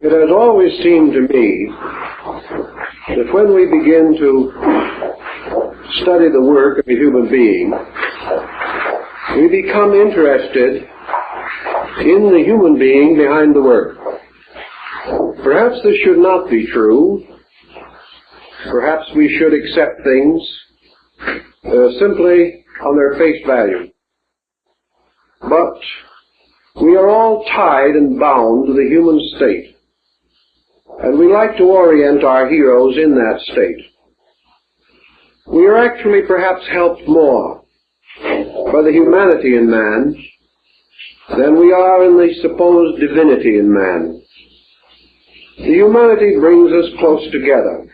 It has always seemed to me that when we begin to study the work of a human being, we become interested in the human being behind the work. Perhaps this should not be true. Perhaps we should accept things simply on their face value. But we are all tied and bound to the human state, and we like to orient our heroes in that state. We are actually perhaps helped more by the humanity in man than we are in the supposed divinity in man. The humanity brings us close together,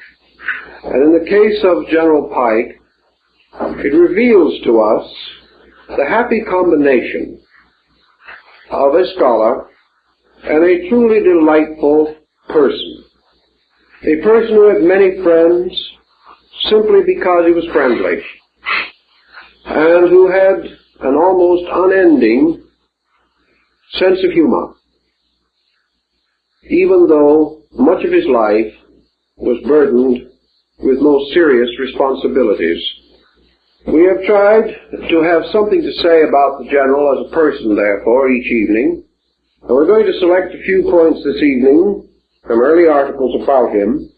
and in the case of General Pike, it reveals to us the happy combination of a scholar and a truly delightful person. A person who had many friends simply because he was friendly, and who had an almost unending sense of humor, even though much of his life was burdened with most serious responsibilities. We have tried to have something to say about the General as a person, therefore, each evening, and we're going to select a few points this evening from early articles about him,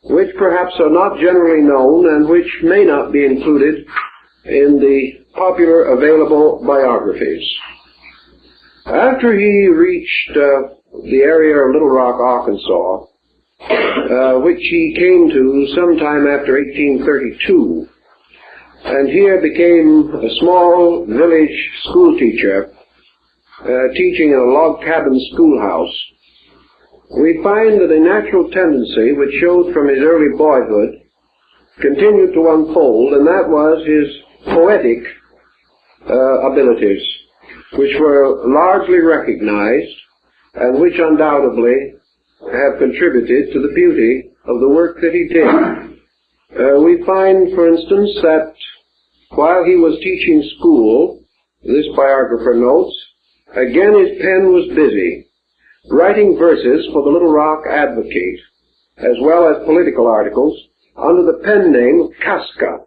which perhaps are not generally known and which may not be included in the popular available biographies. After he reached the area of Little Rock, Arkansas, which he came to sometime after 1832, and here became a small village school teacher, teaching in a log cabin schoolhouse, we find that a natural tendency which showed from his early boyhood continued to unfold, and that was his poetic abilities, which were largely recognized and which undoubtedly have contributed to the beauty of the work that he did. We find, for instance, that while he was teaching school, this biographer notes, again his pen was busy, writing verses for the Little Rock Advocate, as well as political articles, under the pen name of Casca,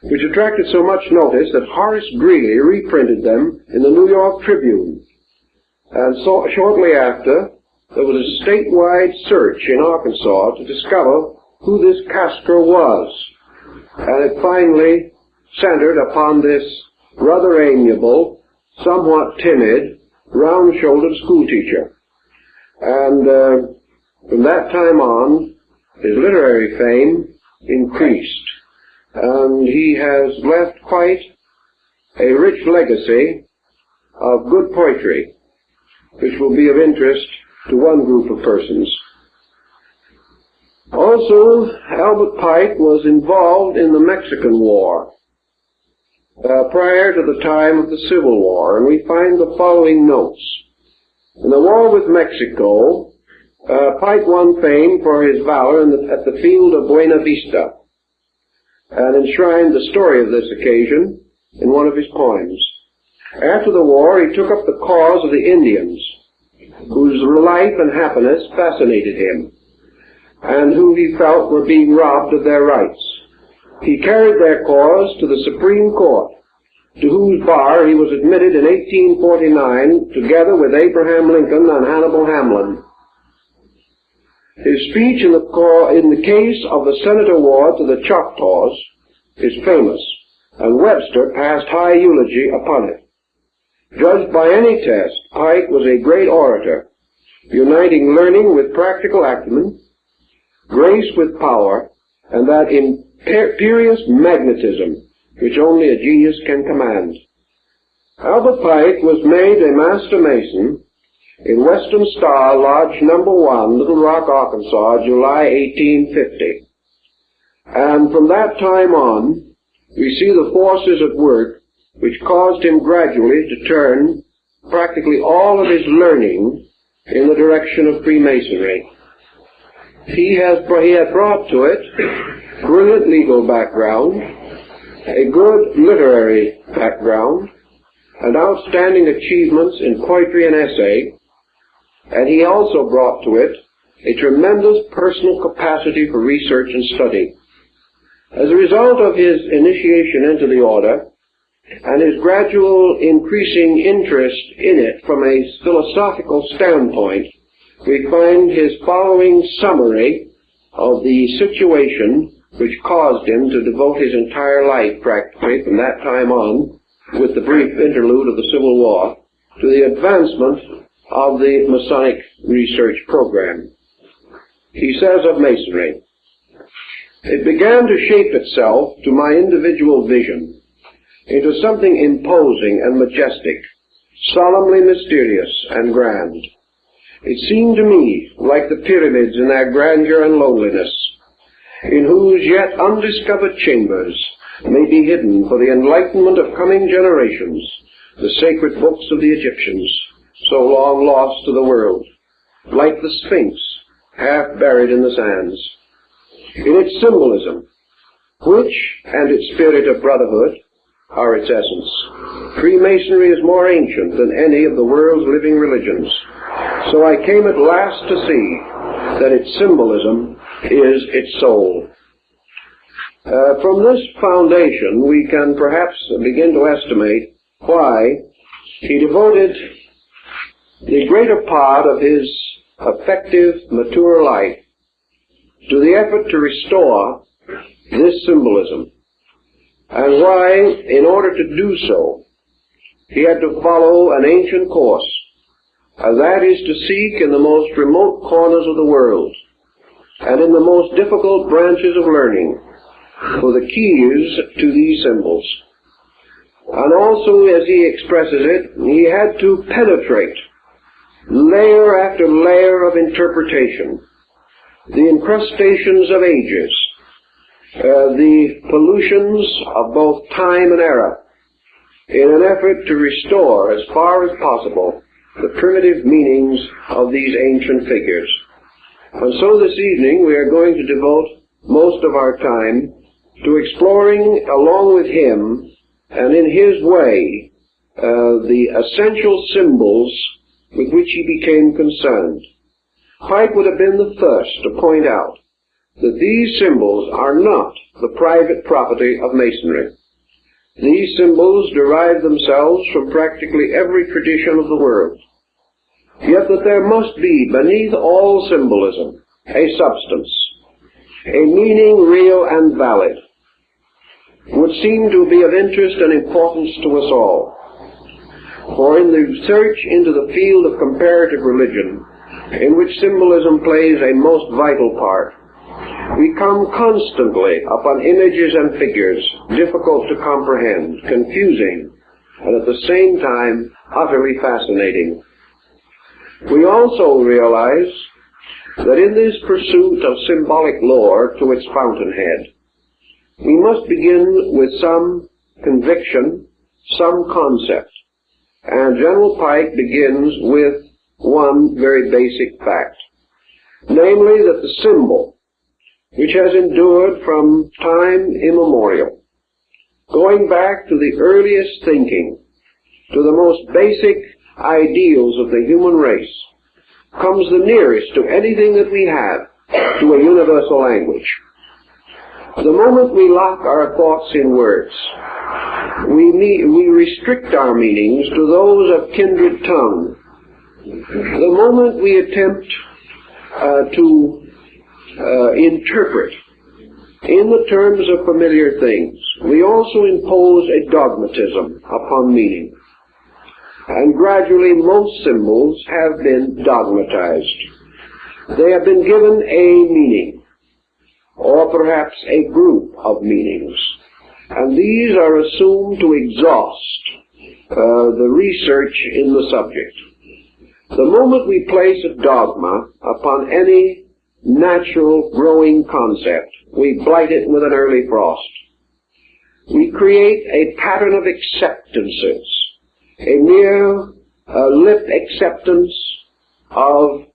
which attracted so much notice that Horace Greeley reprinted them in the New York Tribune. And so shortly after, there was a statewide search in Arkansas to discover who this Casca was. And it finally centered upon this rather amiable, somewhat timid, round-shouldered schoolteacher. And from that time on, his literary fame increased. And he has left quite a rich legacy of good poetry, which will be of interest to one group of persons. Also, Albert Pike was involved in the Mexican War prior to the time of the Civil War, and we find the following notes. In the war with Mexico, Pike won fame for his valor at the field of Buena Vista, and enshrined the story of this occasion in one of his poems. After the war, he took up the cause of the Indians, whose life and happiness fascinated him, and who he felt were being robbed of their rights. He carried their cause to the Supreme Court, to whose bar he was admitted in 1849, together with Abraham Lincoln and Hannibal Hamlin. His speech in the case of the Senate Award to the Choctaws is famous, and Webster passed high eulogy upon it. Judged by any test, Pike was a great orator, uniting learning with practical acumen, grace with power, and that imperious magnetism which only a genius can command. Albert Pike was made a master mason in Western Star Lodge No. 1, Little Rock, Arkansas, July 1850. And from that time on, we see the forces at work which caused him gradually to turn practically all of his learning in the direction of Freemasonry. He had brought to it brilliant legal background, a good literary background, and outstanding achievements in poetry and essay, and he also brought to it a tremendous personal capacity for research and study. As a result of his initiation into the order and his gradual increasing interest in it from a philosophical standpoint, we find his following summary of the situation which caused him to devote his entire life, practically, from that time on, with the brief interlude of the Civil War, to the advancement of the Masonic research program. He says of Masonry, "It began to shape itself to my individual vision into something imposing and majestic, solemnly mysterious and grand. It seemed to me like the pyramids in their grandeur and loneliness, in whose yet undiscovered chambers may be hidden for the enlightenment of coming generations the sacred books of the Egyptians, so long lost to the world, like the Sphinx, half buried in the sands. In its symbolism, which, and its spirit of brotherhood, are its essence, Freemasonry is more ancient than any of the world's living religions. So I came at last to see that its symbolism is its soul." From this foundation, we can perhaps begin to estimate why he devoted the greater part of his effective, mature life to the effort to restore this symbolism, and why, in order to do so, he had to follow an ancient course, and that is to seek in the most remote corners of the world and in the most difficult branches of learning for the keys to these symbols. And also, as he expresses it, he had to penetrate layer after layer of interpretation, the incrustations of ages, the pollutions of both time and era, in an effort to restore, as far as possible, the primitive meanings of these ancient figures. And so this evening we are going to devote most of our time to exploring, along with him, and in his way, the essential symbols with which he became concerned. Pike would have been the first to point out that these symbols are not the private property of Masonry. These symbols derive themselves from practically every tradition of the world. Yet that there must be, beneath all symbolism, a substance, a meaning real and valid, would seem to be of interest and importance to us all. For in the search into the field of comparative religion, in which symbolism plays a most vital part, we come constantly upon images and figures difficult to comprehend, confusing, and at the same time utterly fascinating. We also realize that in this pursuit of symbolic lore to its fountainhead, we must begin with some conviction, some concept. And General Pike begins with one very basic fact, namely that the symbol, which has endured from time immemorial, going back to the earliest thinking, to the most basic ideals of the human race, comes the nearest to anything that we have to a universal language. The moment we lock our thoughts in words, we restrict our meanings to those of kindred tongue. The moment we attempt to interpret in the terms of familiar things, we also impose a dogmatism upon meaning. And gradually most symbols have been dogmatized. They have been given a meaning, or perhaps a group of meanings. And these are assumed to exhaust the research in the subject. The moment we place a dogma upon any natural growing concept, we blight it with an early frost. We create a pattern of acceptances, a mere lip acceptance of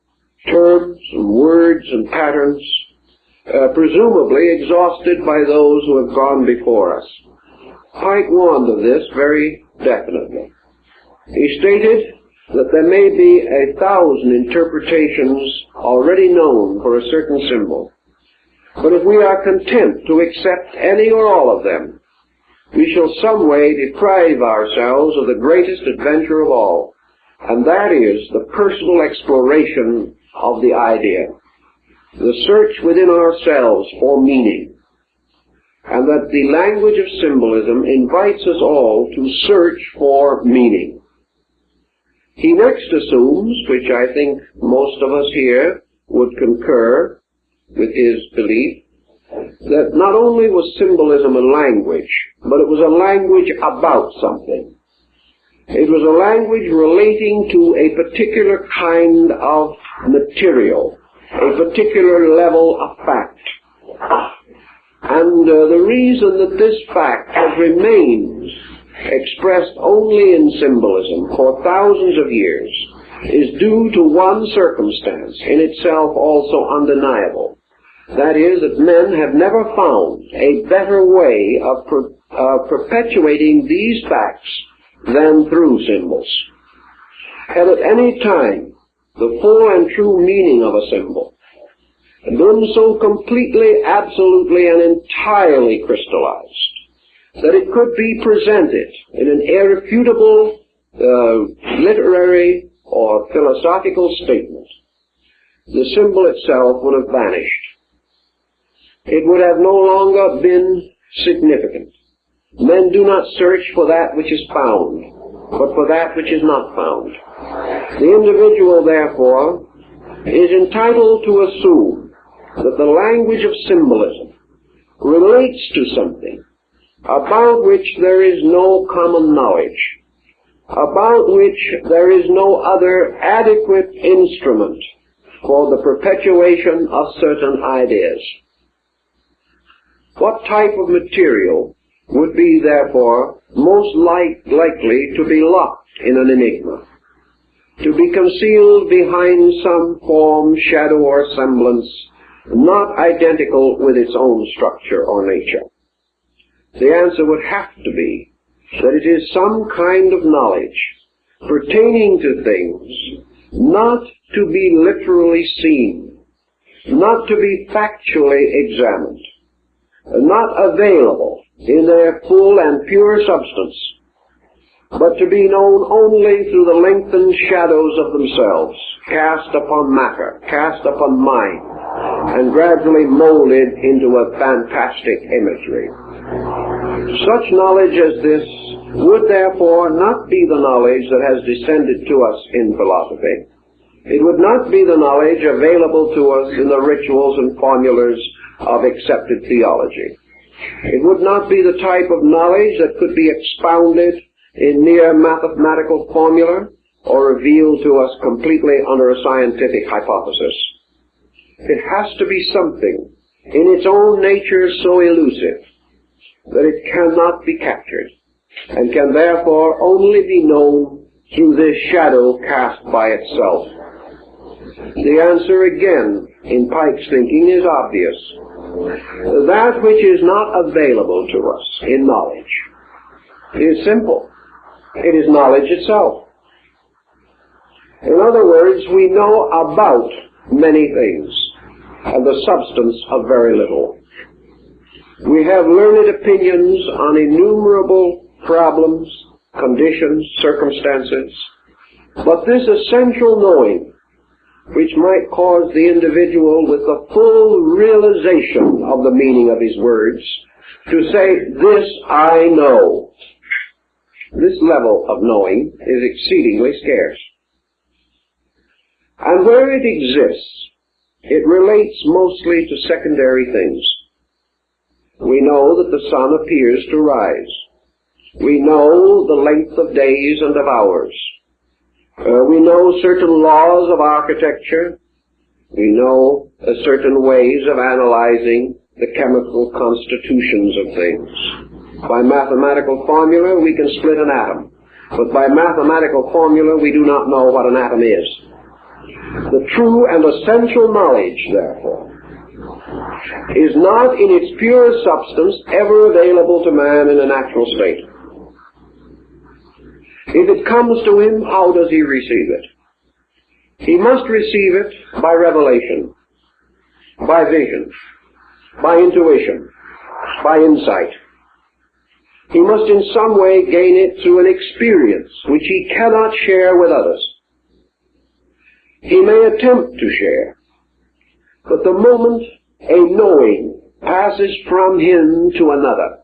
terms and words and patterns, presumably exhausted by those who have gone before us. Pike warned of this very definitely. He stated that there may be 1,000 interpretations already known for a certain symbol. But if we are content to accept any or all of them, we shall some way deprive ourselves of the greatest adventure of all, and that is the personal exploration of the idea, the search within ourselves for meaning, and that the language of symbolism invites us all to search for meaning. He next assumes, which I think most of us here would concur with his belief, that not only was symbolism a language, but it was a language about something. It was a language relating to a particular kind of material, a particular level of fact. And the reason that this fact has remained expressed only in symbolism for thousands of years is due to one circumstance, in itself also undeniable. That is, that men have never found a better way of perpetuating these facts than through symbols. Had at any time the full and true meaning of a symbol been so completely, absolutely, and entirely crystallized that it could be presented in an irrefutable literary or philosophical statement, the symbol itself would have vanished. It would have no longer been significant. Men do not search for that which is found, but for that which is not found. The individual, therefore, is entitled to assume that the language of symbolism relates to something about which there is no common knowledge, about which there is no other adequate instrument for the perpetuation of certain ideas. What type of material would be, therefore, most likely to be locked in an enigma, to be concealed behind some form, shadow, or semblance not identical with its own structure or nature? The answer would have to be that it is some kind of knowledge pertaining to things not to be literally seen, not to be factually examined, not available in their full and pure substance, but to be known only through the lengthened shadows of themselves, cast upon matter, cast upon mind, and gradually molded into a fantastic imagery. Such knowledge as this would therefore not be the knowledge that has descended to us in philosophy. It would not be the knowledge available to us in the rituals and formulas of accepted theology. It would not be the type of knowledge that could be expounded in mere mathematical formula or revealed to us completely under a scientific hypothesis. It has to be something in its own nature so elusive that it cannot be captured, and can therefore only be known through this shadow cast by itself. The answer again, in Pike's thinking, is obvious. That which is not available to us in knowledge is simple. It is knowledge itself. In other words, we know about many things and the substance of very little. We have learned opinions on innumerable problems, conditions, circumstances, but this essential knowing, which might cause the individual with the full realization of the meaning of his words to say, "This I know," this level of knowing is exceedingly scarce. And where it exists, it relates mostly to secondary things. We know that the sun appears to rise. We know the length of days and of hours. We know certain laws of architecture. We know certain ways of analyzing the chemical constitutions of things. By mathematical formula, we can split an atom. But by mathematical formula, we do not know what an atom is. The true and essential knowledge, therefore, is not in its pure substance ever available to man in a natural state. If it comes to him, how does he receive it? He must receive it by revelation, by vision, by intuition, by insight. He must in some way gain it through an experience which he cannot share with others. He may attempt to share, but the moment a knowing passes from him to another,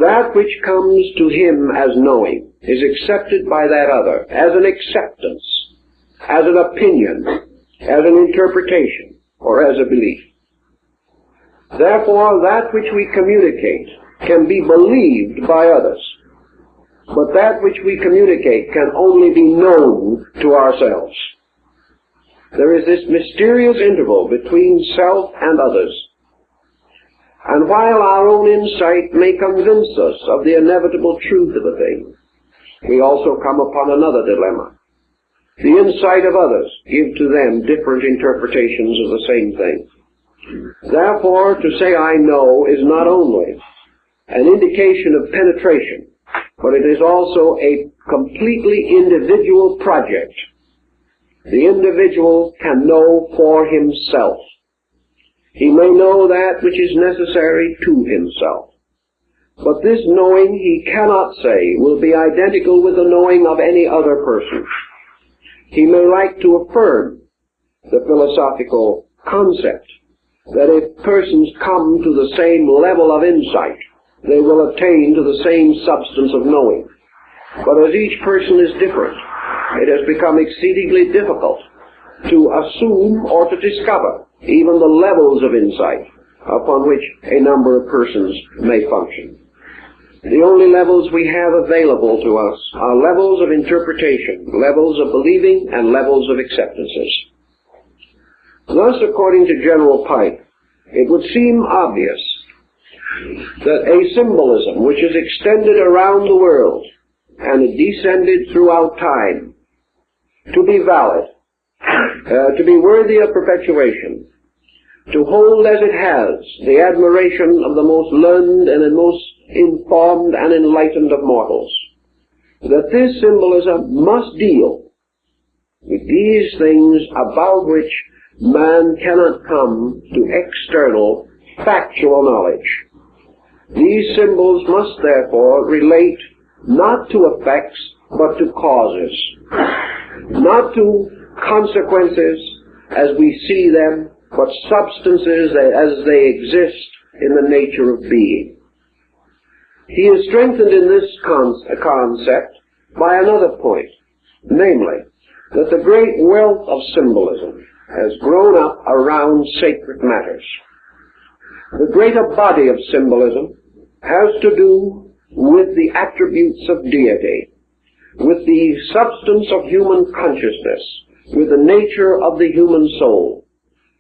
that which comes to him as knowing is accepted by that other as an acceptance, as an opinion, as an interpretation, or as a belief. Therefore, that which we communicate can be believed by others, but that which we communicate can only be known to ourselves. There is this mysterious interval between self and others. And while our own insight may convince us of the inevitable truth of a thing, we also come upon another dilemma. The insight of others give to them different interpretations of the same thing. Therefore, to say I know is not only an indication of penetration, but it is also a completely individual project. The individual can know for himself. He may know that which is necessary to himself. But this knowing, he cannot say, will be identical with the knowing of any other person. He may like to affirm the philosophical concept that if persons come to the same level of insight, they will attain to the same substance of knowing. But as each person is different, it has become exceedingly difficult to assume or to discover even the levels of insight upon which a number of persons may function. The only levels we have available to us are levels of interpretation, levels of believing, and levels of acceptances. Thus, according to General Pike, it would seem obvious that a symbolism which is extended around the world and descended throughout time to be valid, to be worthy of perpetuation, to hold as it has the admiration of the most learned and the most informed and enlightened of mortals, that this symbolism must deal with these things about which man cannot come to external factual knowledge. These symbols must therefore relate not to effects but to causes, not to consequences as we see them, but substances as they exist in the nature of being. He is strengthened in this concept by another point, namely, that the great wealth of symbolism has grown up around sacred matters. The greater body of symbolism has to do with the attributes of deity, with the substance of human consciousness, with the nature of the human soul,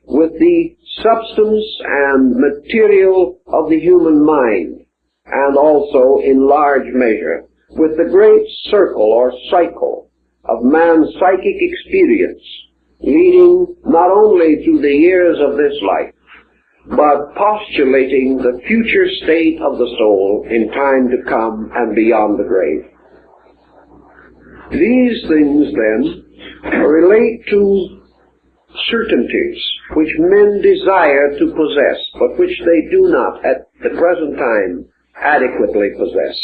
with the substance and material of the human mind, and also, in large measure, with the great circle or cycle of man's psychic experience, leading not only through the years of this life, but postulating the future state of the soul in time to come and beyond the grave. These things, then, relate to certainties which men desire to possess, but which they do not at the present time adequately possess.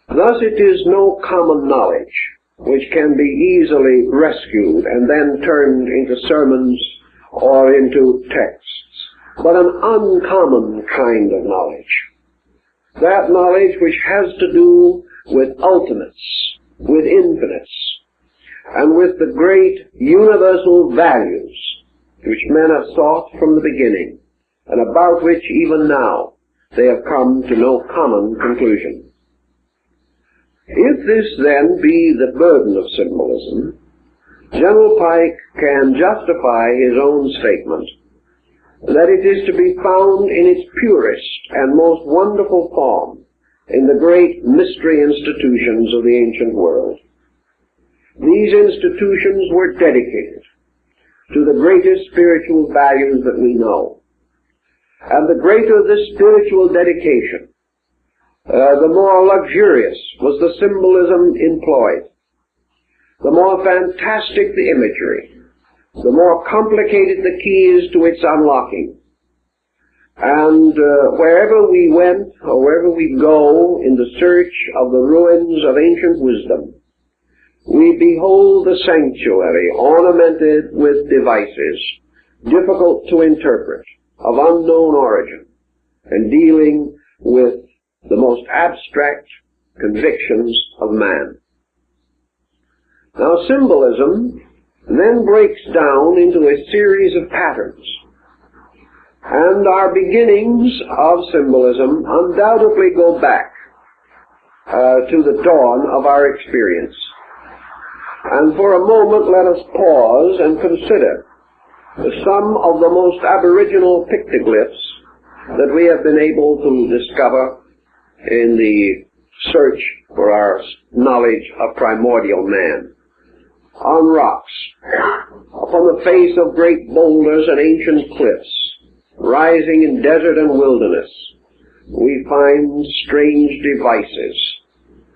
Thus it is no common knowledge which can be easily rescued and then turned into sermons or into texts, but an uncommon kind of knowledge. That knowledge which has to do with ultimates, with infinites, and with the great universal values which men have sought from the beginning, and about which even now they have come to no common conclusion. If this then be the burden of symbolism, General Pike can justify his own statement that it is to be found in its purest and most wonderful form in the great mystery institutions of the ancient world. These institutions were dedicated to the greatest spiritual values that we know. And the greater the spiritual dedication, the more luxurious was the symbolism employed, the more fantastic the imagery, the more complicated the keys to its unlocking. And wherever we went, or wherever we go in the search of the ruins of ancient wisdom, we behold the sanctuary ornamented with devices difficult to interpret, of unknown origin, and dealing with the most abstract convictions of man. Now, symbolism then breaks down into a series of patterns, and our beginnings of symbolism undoubtedly go back to the dawn of our experience. And for a moment, let us pause and consider some of the most aboriginal pictoglyphs that we have been able to discover in the search for our knowledge of primordial man. On rocks, upon the face of great boulders and ancient cliffs, rising in desert and wilderness, we find strange devices,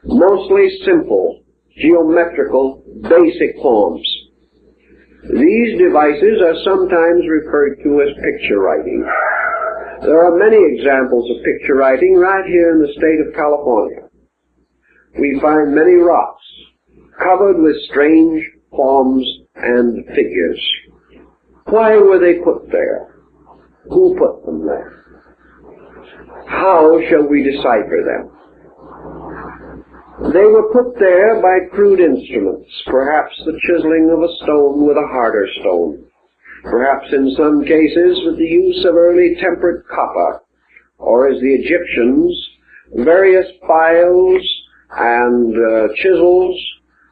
mostly simple, geometrical, basic forms. These devices are sometimes referred to as picture writing. There are many examples of picture writing right here in the state of California. We find many rocks covered with strange forms and figures. Why were they put there? Who put them there? How shall we decipher them? They were put there by crude instruments, perhaps the chiseling of a stone with a harder stone, perhaps in some cases with the use of early tempered copper, or as the Egyptians, various files and chisels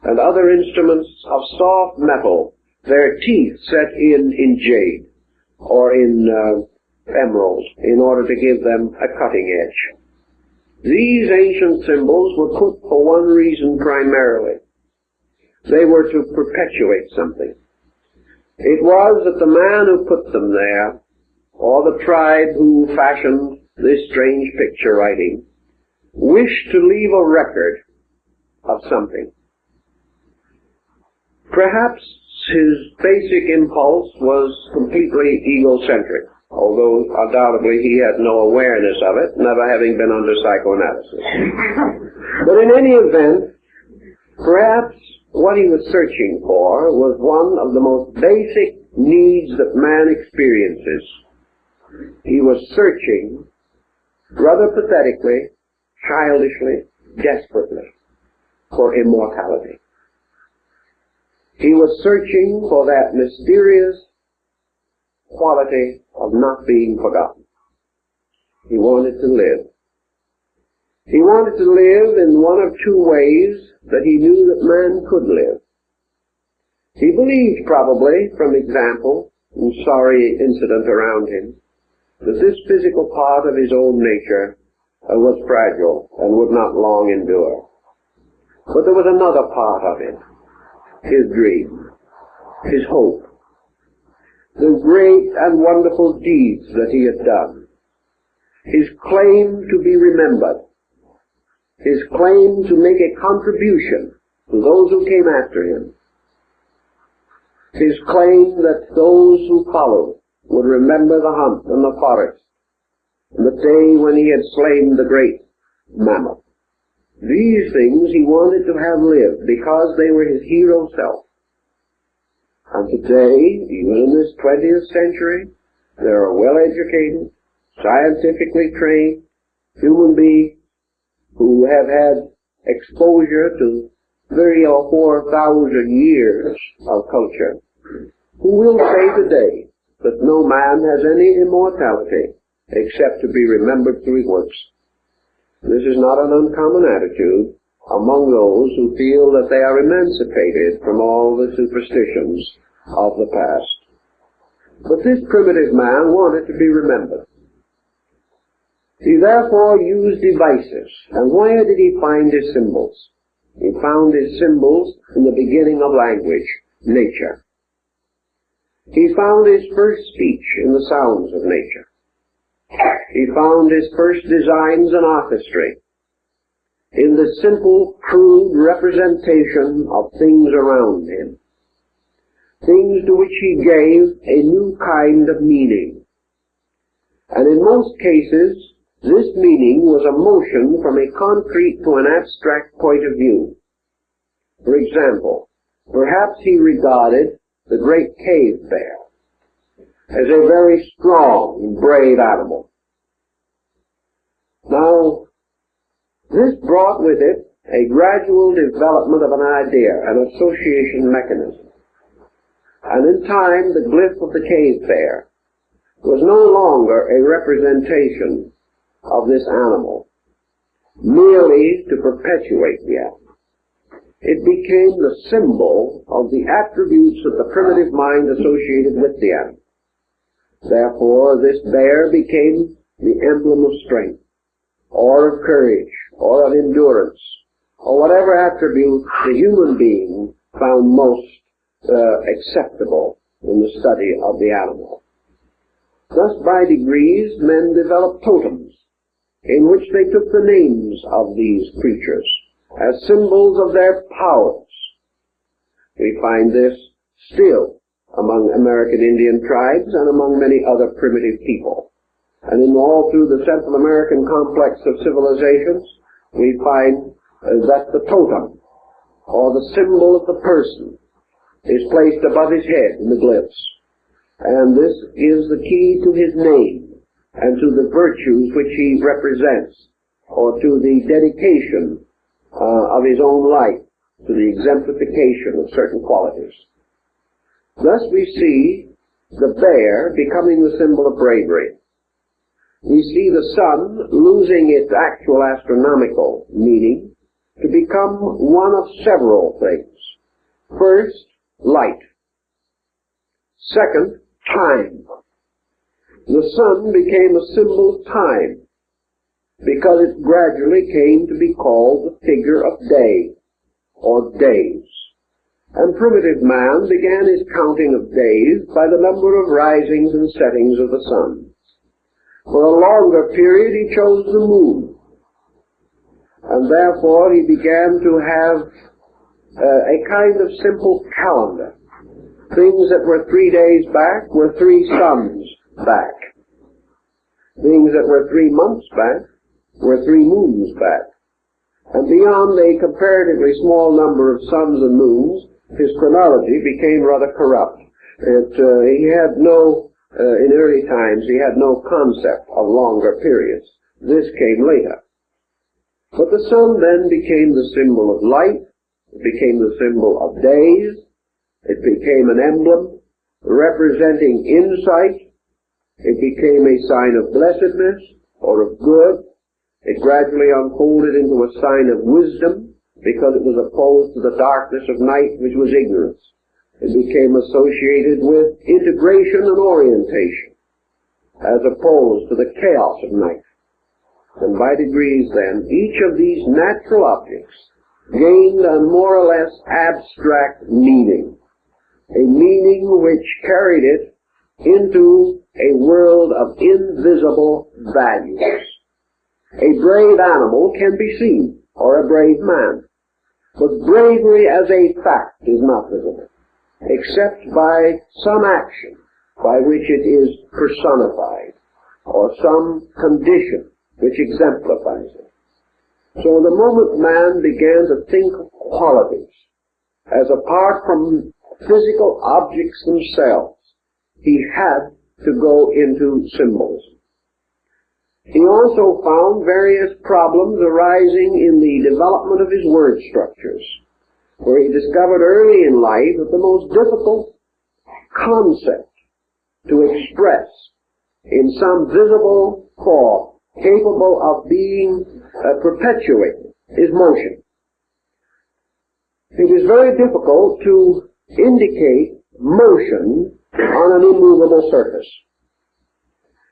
and other instruments of soft metal, their teeth set in jade or in emerald in order to give them a cutting edge. These ancient symbols were put for one reason primarily. They were to perpetuate something. It was that the man who put them there, or the tribe who fashioned this strange picture writing, wished to leave a record of something. Perhaps his basic impulse was completely egocentric, although undoubtedly he had no awareness of it, never having been under psychoanalysis. But in any event, perhaps what he was searching for was one of the most basic needs that man experiences. He was searching, rather pathetically, childishly, desperately, for immortality. He was searching for that mysterious quality of not being forgotten. He wanted to live. He wanted to live in one of two ways that he knew that man could live. He believed, probably, from example and sorry incident around him, that this physical part of his own nature was fragile and would not long endure. But there was another part of it, his dream, his hope, the great and wonderful deeds that he had done, his claim to be remembered, his claim to make a contribution to those who came after him, his claim that those who followed would remember the hunt and the forest, and the day when he had slain the great mammoth. These things he wanted to have lived because they were his hero self. And today, even in this 20th century, there are well-educated, scientifically trained human beings who have had exposure to 3,000 or 4,000 years of culture, who will say today that no man has any immortality except to be remembered through his works. This is not an uncommon attitude among those who feel that they are emancipated from all the superstitions of the past. But this primitive man wanted to be remembered. He therefore used devices. And where did he find his symbols? He found his symbols in the beginning of language, nature. He found his first speech in the sounds of nature. He found his first designs and artistry in the simple, crude representation of things around him, things to which he gave a new kind of meaning. And in most cases, this meaning was a motion from a concrete to an abstract point of view. For example, perhaps he regarded the great cave bear as a very strong and brave animal. Now, this brought with it a gradual development of an idea, an association mechanism. And in time, the glyph of the cave bear was no longer a representation of this animal, merely to perpetuate the animal. It became the symbol of the attributes of the primitive mind associated with the animal. Therefore, this bear became the emblem of strength, or of courage, or of endurance, or whatever attribute the human being found most acceptable in the study of the animal. Thus, by degrees, men developed totems in which they took the names of these creatures as symbols of their powers. We find this still among American Indian tribes and among many other primitive people. And in all through the Central American complex of civilizations, we find that the totem, or the symbol of the person, is placed above his head in the glyphs. And this is the key to his name and to the virtues which he represents, or to the dedication of his own life, to the exemplification of certain qualities. Thus we see the bear becoming the symbol of bravery. We see the sun losing its actual astronomical meaning to become one of several things. First, light. Second, time. The sun became a symbol of time because it gradually came to be called the figure of day, or days. And primitive man began his counting of days by the number of risings and settings of the sun. For a longer period he chose the moon, and therefore he began to have a kind of simple calendar. Things that were 3 days back were 3 suns back. Things that were 3 months back were 3 moons back. And beyond a comparatively small number of suns and moons, his chronology became rather corrupt. He had no, in early times, he had no concept of longer periods. This came later. But the sun then became the symbol of light, it became the symbol of days, it became an emblem representing insight, it became a sign of blessedness or of good. It gradually unfolded into a sign of wisdom because it was opposed to the darkness of night, which was ignorance. It became associated with integration and orientation as opposed to the chaos of night. And by degrees then, each of these natural objects gained a more or less abstract meaning, a meaning which carried it into a world of invisible values. A brave animal can be seen, or a brave man, but bravery as a fact is not visible, except by some action by which it is personified, or some condition which exemplifies it. So the moment man began to think of qualities as apart from physical objects themselves, he had to go into symbols. He also found various problems arising in the development of his word structures, where he discovered early in life that the most difficult concept to express in some visible form capable of being perpetuated is motion. It is very difficult to indicate motion on an immovable surface.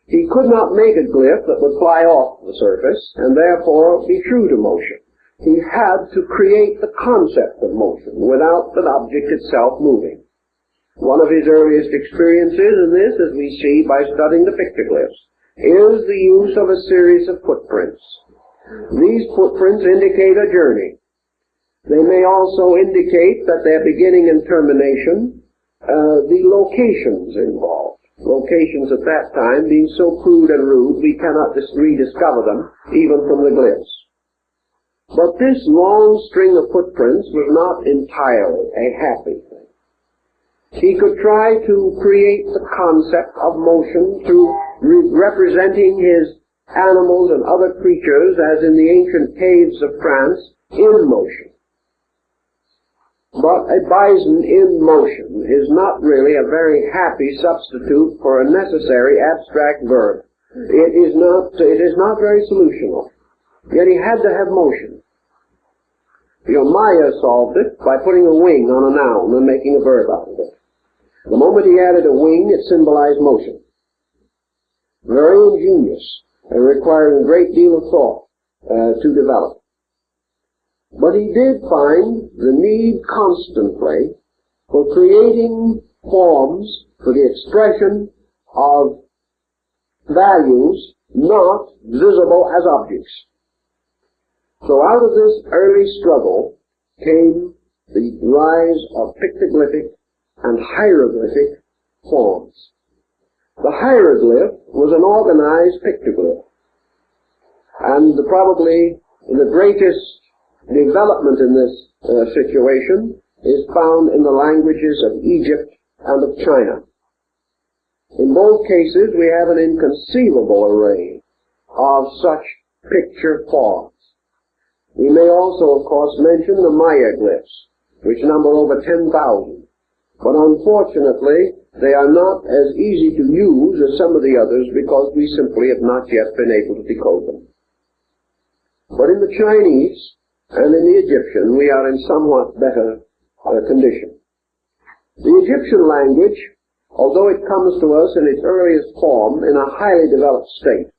He could not make a glyph that would fly off the surface and therefore be true to motion. He had to create the concept of motion without the object itself moving. One of his earliest experiences in this, as we see by studying the pictoglyphs, is the use of a series of footprints. These footprints indicate a journey. They may also indicate that their beginning and termination, the locations involved. Locations at that time being so crude and rude we cannot rediscover them, even from the glyphs. But this long string of footprints was not entirely a happy thing. He could try to create the concept of motion through representing his animals and other creatures, as in the ancient caves of France, in motion. But a bison in motion is not really a very happy substitute for a necessary abstract verb. It is not very solutional. Yet he had to have motion. Maya solved it by putting a wing on a noun and making a verb out of it. The moment he added a wing, it symbolized motion. Very ingenious and requiring a great deal of thought to develop. But he did find the need constantly for creating forms for the expression of values not visible as objects. So out of this early struggle came the rise of pictoglyphic and hieroglyphic forms. The hieroglyph was an organized pictoglyph, and probably the greatest development in this situation is found in the languages of Egypt and of China. In both cases, we have an inconceivable array of such picture forms. We may also, of course, mention the Maya glyphs, which number over 10,000. But unfortunately, they are not as easy to use as some of the others because we simply have not yet been able to decode them. But in the Chinese and in the Egyptian, we are in somewhat better condition. The Egyptian language, although it comes to us in its earliest form in a highly developed state,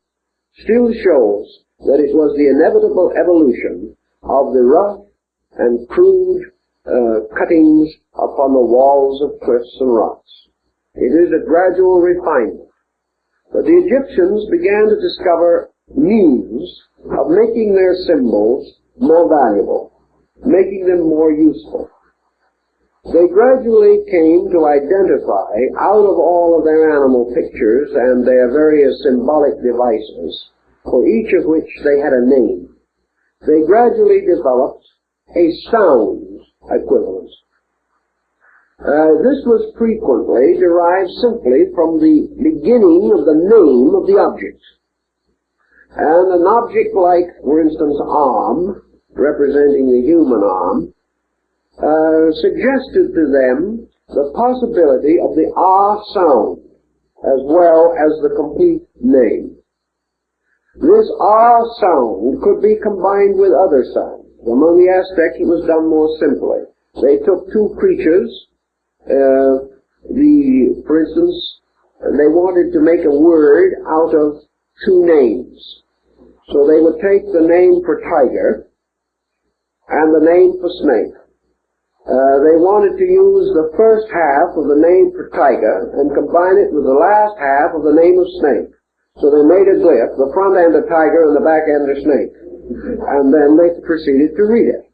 still shows that it was the inevitable evolution of the rough and crude cuttings upon the walls of cliffs and rocks. It is a gradual refinement. But the Egyptians began to discover means of making their symbols more valuable, making them more useful. They gradually came to identify, out of all of their animal pictures and their various symbolic devices, for each of which they had a name, they gradually developed a sound equivalence. This was frequently derived simply from the beginning of the name of the object. And an object like, for instance, arm, representing the human arm, suggested to them the possibility of the R sound as well as the complete name. This R sound could be combined with other sounds. Among the Aztecs it was done more simply. They took two creatures, for instance, they wanted to make a word out of two names. So they would take the name for tiger and the name for snake. They wanted to use the first half of the name for tiger and combine it with the last half of the name of snake. So they made a glyph, the front end a tiger and the back end a snake. And then they proceeded to read it.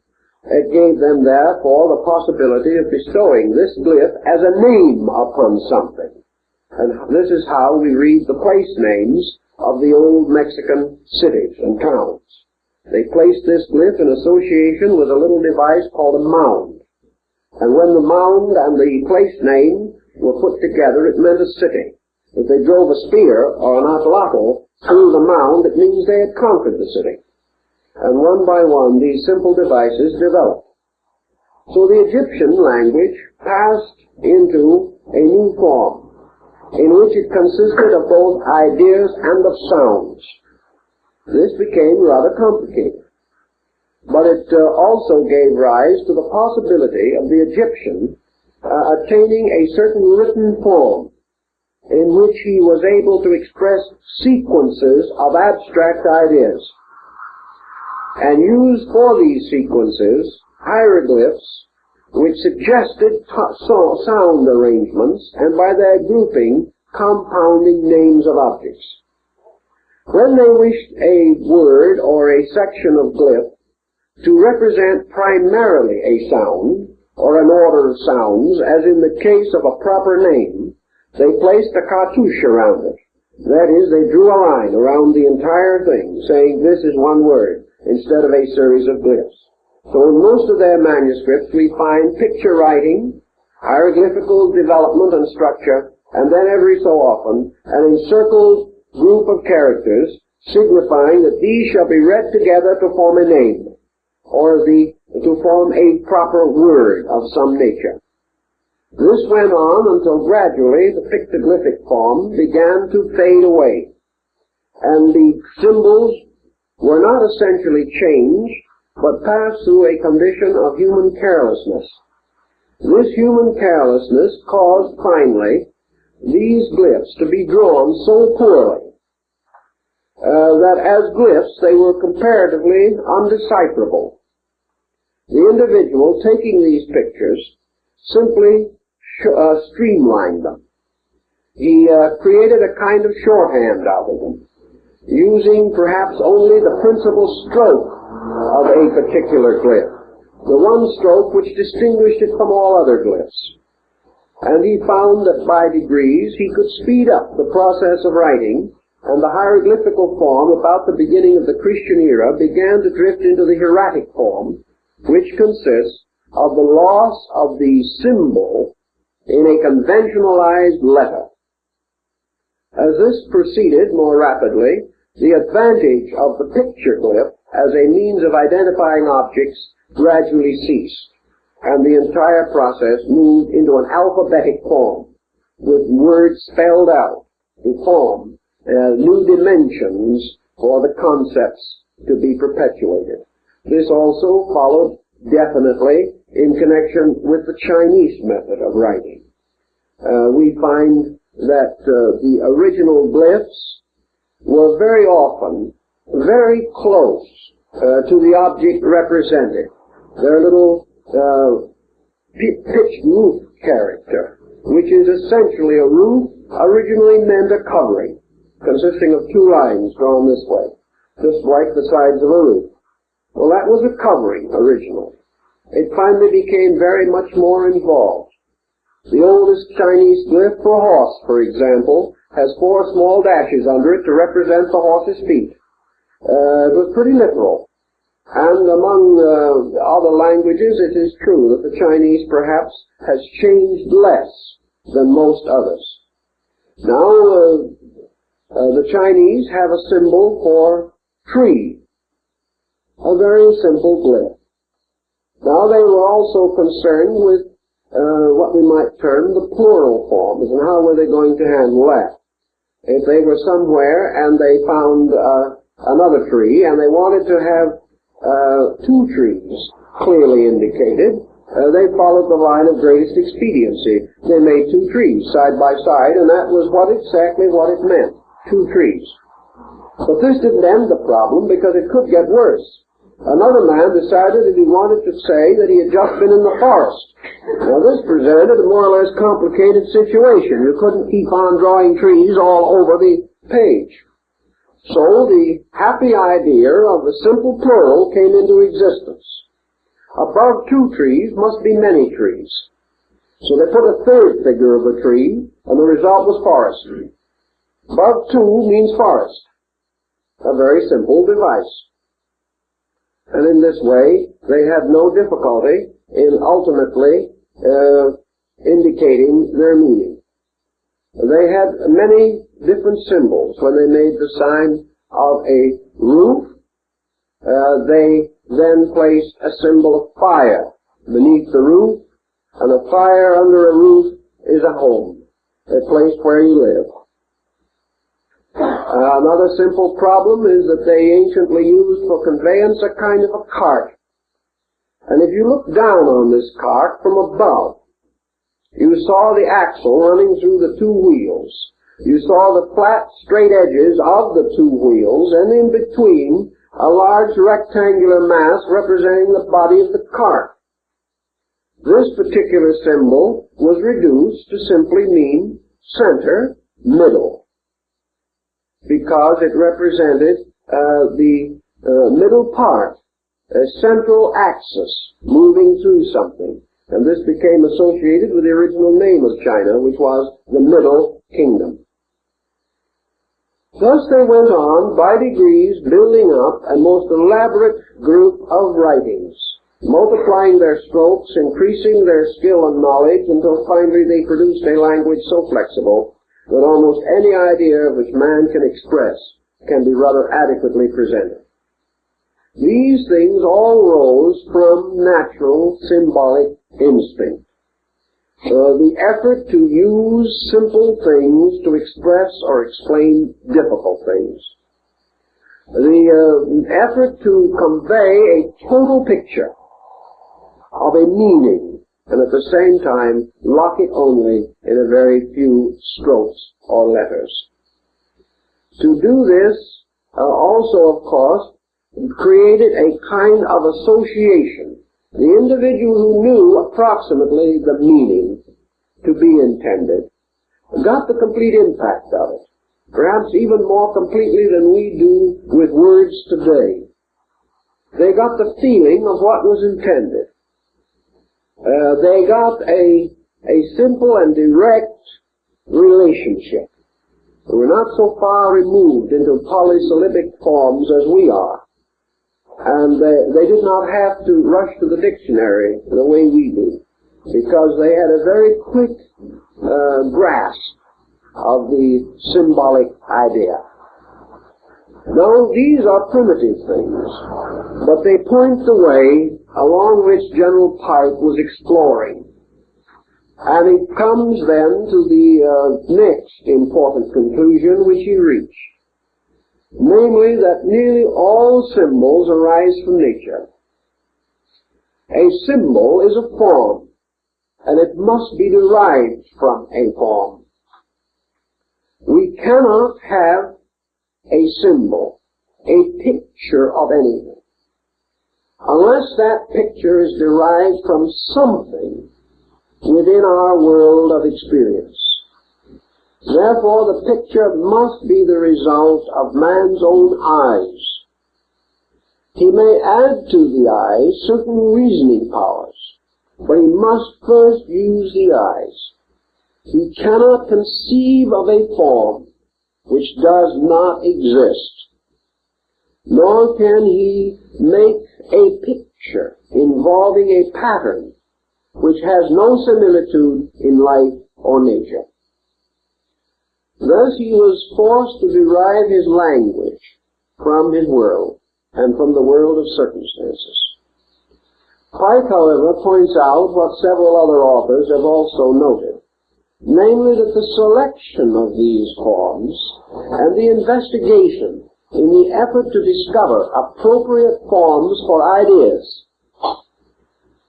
It gave them, therefore, the possibility of bestowing this glyph as a name upon something. And this is how we read the place names of the old Mexican cities and towns. They placed this glyph in association with a little device called a mound. And when the mound and the place name were put together, it meant a city. If they drove a spear or an atlatl through the mound, it means they had conquered the city. And one by one, these simple devices developed. So the Egyptian language passed into a new form, in which it consisted of both ideas and of sounds. This became rather complicated. But it also gave rise to the possibility of the Egyptian attaining a certain written form, in which he was able to express sequences of abstract ideas, and used for these sequences hieroglyphs which suggested sound arrangements, and by their grouping, compounding names of objects. When they wished a word or a section of glyph to represent primarily a sound, or an order of sounds, as in the case of a proper name, they placed a cartouche around it. That is, they drew a line around the entire thing, saying this is one word, instead of a series of glyphs. So in most of their manuscripts we find picture writing, hieroglyphical development and structure, and then every so often an encircled group of characters signifying that these shall be read together to form a name, or to form a proper word of some nature. This went on until gradually the pictoglyphic form began to fade away, and the symbols were not essentially changed, but passed through a condition of human carelessness. This human carelessness caused finally these glyphs to be drawn so poorly that as glyphs they were comparatively undecipherable. The individual taking these pictures simply streamlined them. He created a kind of shorthand out of them, using perhaps only the principal stroke of a particular glyph, the one stroke which distinguished it from all other glyphs. And he found that by degrees he could speed up the process of writing, and the hieroglyphical form about the beginning of the Christian era began to drift into the hieratic form, which consists of the loss of the symbol in a conventionalized letter. As this proceeded more rapidly, the advantage of the picture glyph as a means of identifying objects gradually ceased, and the entire process moved into an alphabetic form, with words spelled out to form new dimensions for the concepts to be perpetuated. This also followed definitely in connection with the Chinese method of writing. We find that the original glyphs were very often very close to the object represented. Their little pitched roof character, which is essentially a roof, originally meant a covering, consisting of two lines drawn this way, just like the sides of a roof. Well, that was a covering originally. It finally became very much more involved. The oldest Chinese glyph for a horse, for example, has 4 small dashes under it to represent the horse's feet. It was pretty literal. And among other languages, it is true that the Chinese perhaps has changed less than most others. Now, the Chinese have a symbol for tree, a very simple glyph. Now, they were also concerned with what we might term the plural forms, and how were they going to handle that? If they were somewhere and they found another tree, and they wanted to have 2 trees clearly indicated, they followed the line of greatest expediency. They made 2 trees side by side, and that was exactly what it meant, 2 trees. But this didn't end the problem, because it could get worse. Another man decided that he wanted to say that he had just been in the forest. Now this presented a more or less complicated situation. You couldn't keep on drawing trees all over the page. So the happy idea of the simple plural came into existence. Above 2 trees must be many trees. So they put a 3rd figure of a tree, and the result was forest. Above 2 means forest. A very simple device. And in this way, they had no difficulty in ultimately indicating their meaning. They had many different symbols. When they made the sign of a roof, they then placed a symbol of fire beneath the roof, and a fire under a roof is a home, a place where you live. Another simple problem is that they anciently used for conveyance a kind of a cart. And if you look down on this cart from above, you saw the axle running through the 2 wheels. You saw the flat, straight edges of the 2 wheels, and in between, a large rectangular mass representing the body of the cart. This particular symbol was reduced to simply mean center, middle. because it represented the middle part, a central axis moving through something. And this became associated with the original name of China, which was the Middle Kingdom. Thus they went on, by degrees, building up a most elaborate group of writings, multiplying their strokes, increasing their skill and knowledge, until finally they produced a language so flexible that almost any idea which man can express can be rather adequately presented. These things all rose from natural symbolic instinct. The effort to use simple things to express or explain difficult things. The effort to convey a total picture of a meaning, and at the same time lock it only in a very few strokes or letters. To do this also, of course, created a kind of association. The individual who knew approximately the meaning to be intended got the complete impact of it, perhaps even more completely than we do with words today. They got the feeling of what was intended. They got a simple and direct relationship. We're not so far removed into polysyllabic forms as we are. And they did not have to rush to the dictionary the way we do, because they had a very quick grasp of the symbolic idea. Now, these are primitive things, but they point the way along which General Pike was exploring. And it comes then to the next important conclusion which he reached. Namely, that nearly all symbols arise from nature. A symbol is a form, and it must be derived from a form. We cannot have a symbol, a picture of anything, unless that picture is derived from something within our world of experience. Therefore, the picture must be the result of man's own eyes. He may add to the eyes certain reasoning powers, but he must first use the eyes. He cannot conceive of a form which does not exist, nor can he make a picture involving a pattern which has no similitude in life or nature. Thus he was forced to derive his language from his world and from the world of circumstances. Pike, however, points out what several other authors have also noted, namely that the selection of these forms and the investigation in the effort to discover appropriate forms for ideas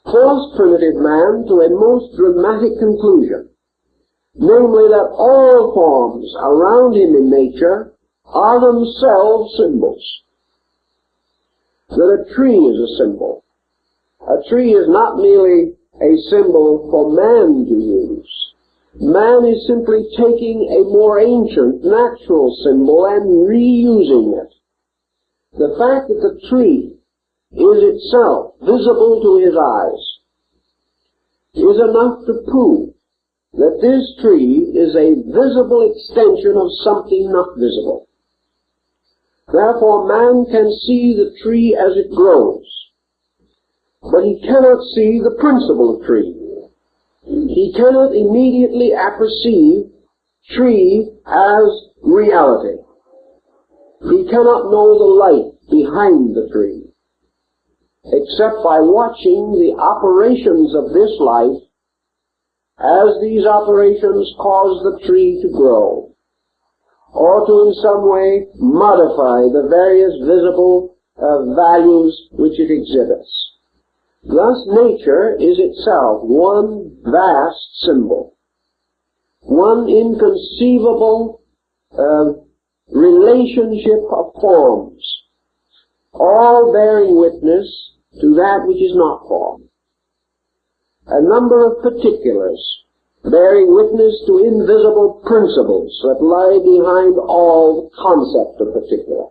forced primitive man to a most dramatic conclusion. Namely, that all forms around him in nature are themselves symbols. That a tree is a symbol. A tree is not merely a symbol for man to use. Man is simply taking a more ancient, natural symbol and reusing it. The fact that the tree is itself visible to his eyes is enough to prove that this tree is a visible extension of something not visible. Therefore, man can see the tree as it grows, but he cannot see the principle of tree. He cannot immediately apperceive tree as reality. He cannot know the light behind the tree, except by watching the operations of this life as these operations cause the tree to grow, or to in some way modify the various visible values which it exhibits. Thus nature is itself one vast symbol, one inconceivable relationship of forms, all bearing witness to that which is not form. A number of particulars bearing witness to invisible principles that lie behind all concept of particular.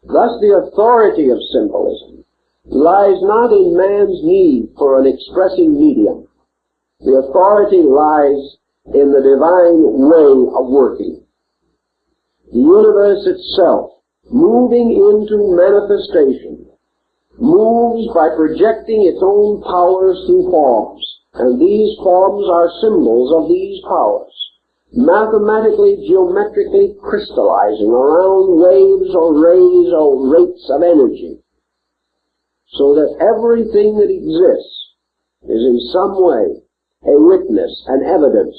Thus the authority of symbolism lies not in man's need for an expressing medium. The authority lies in the divine way of working. The universe itself, moving into manifestation, moves by projecting its own powers through forms, and these forms are symbols of these powers, mathematically, geometrically crystallizing around waves or rays or rates of energy, so that everything that exists is in some way a witness, an evidence,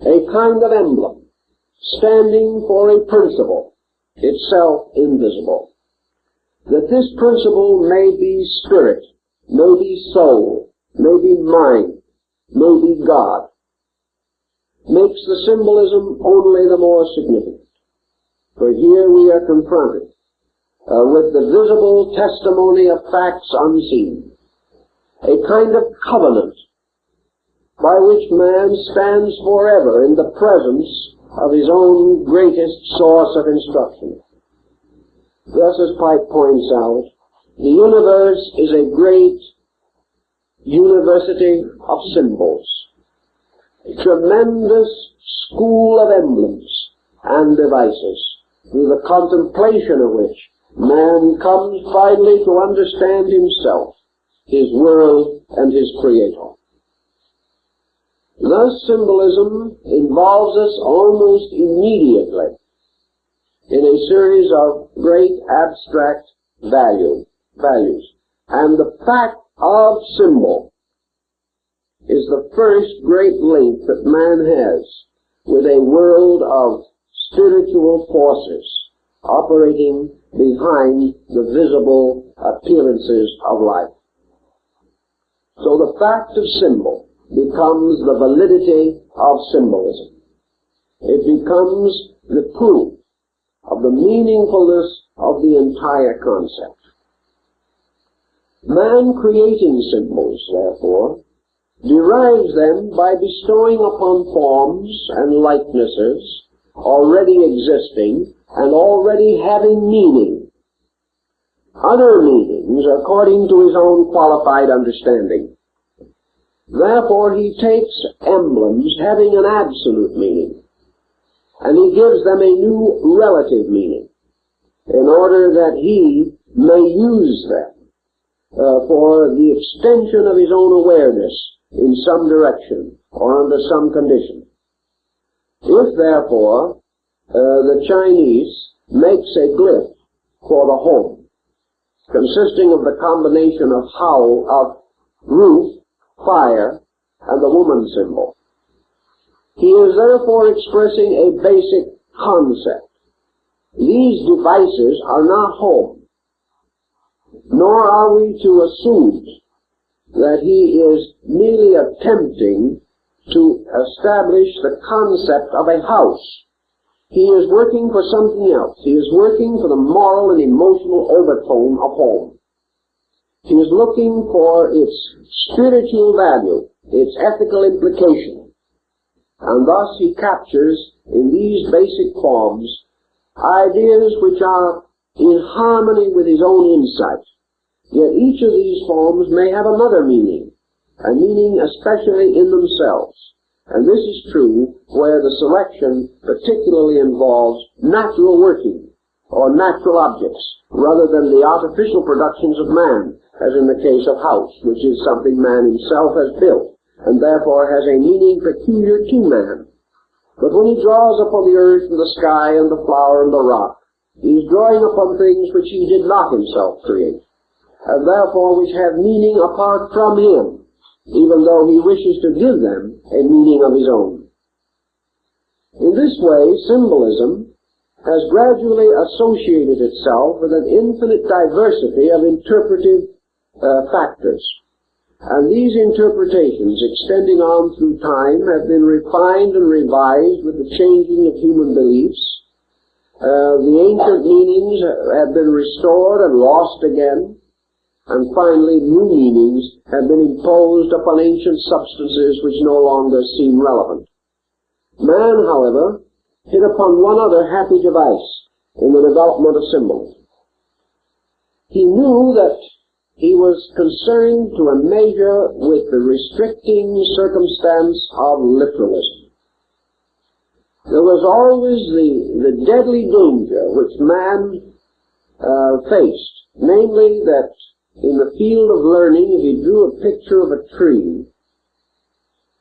a kind of emblem, standing for a principle, itself invisible. That this principle may be spirit, may be soul, may be mind, may be God, makes the symbolism only the more significant. For here we are confronted with the visible testimony of facts unseen, a kind of covenant by which man stands forever in the presence of his own greatest source of instruction. Thus, as Pike points out, the universe is a great university of symbols, a tremendous school of emblems and devices, through the contemplation of which man comes finally to understand himself, his world, and his Creator. Thus, symbolism involves us almost immediately in a series of great abstract values. And the fact of symbol is the first great link that man has with a world of spiritual forces operating behind the visible appearances of life. So the fact of symbol becomes the validity of symbolism. It becomes the proof of the meaningfulness of the entire concept. Man creating symbols, therefore, derives them by bestowing upon forms and likenesses already existing and already having meaning, other meanings according to his own qualified understanding. Therefore, he takes emblems having an absolute meaning, and he gives them a new relative meaning, in order that he may use them for the extension of his own awareness in some direction or under some condition. If, therefore, the Chinese makes a glyph for the home, consisting of the combination of roof, fire, and the woman symbol, he is therefore expressing a basic concept. These devices are not home, nor are we to assume that he is merely attempting to establish the concept of a house. He is working for something else. He is working for the moral and emotional overtone of home. He is looking for its spiritual value, its ethical implication, and thus he captures in these basic forms ideas which are in harmony with his own insight. Yet each of these forms may have another meaning, a meaning especially in themselves. And this is true where the selection particularly involves natural working or natural objects rather than the artificial productions of man, as in the case of house, which is something man himself has built, and therefore has a meaning peculiar to man. But when he draws upon the earth and the sky and the flower and the rock, he is drawing upon things which he did not himself create, and therefore which have meaning apart from him, even though he wishes to give them a meaning of his own. In this way, symbolism has gradually associated itself with an infinite diversity of interpretive factors. And these interpretations, extending on through time, have been refined and revised with the changing of human beliefs. The ancient meanings have been restored and lost again. and finally new meanings have been imposed upon ancient substances which no longer seem relevant. Man, however, hit upon one other happy device in the development of symbols. He knew that he was concerned to a measure with the restricting circumstance of literalism. There was always the deadly danger which man faced, namely that in the field of learning, if he drew a picture of a tree,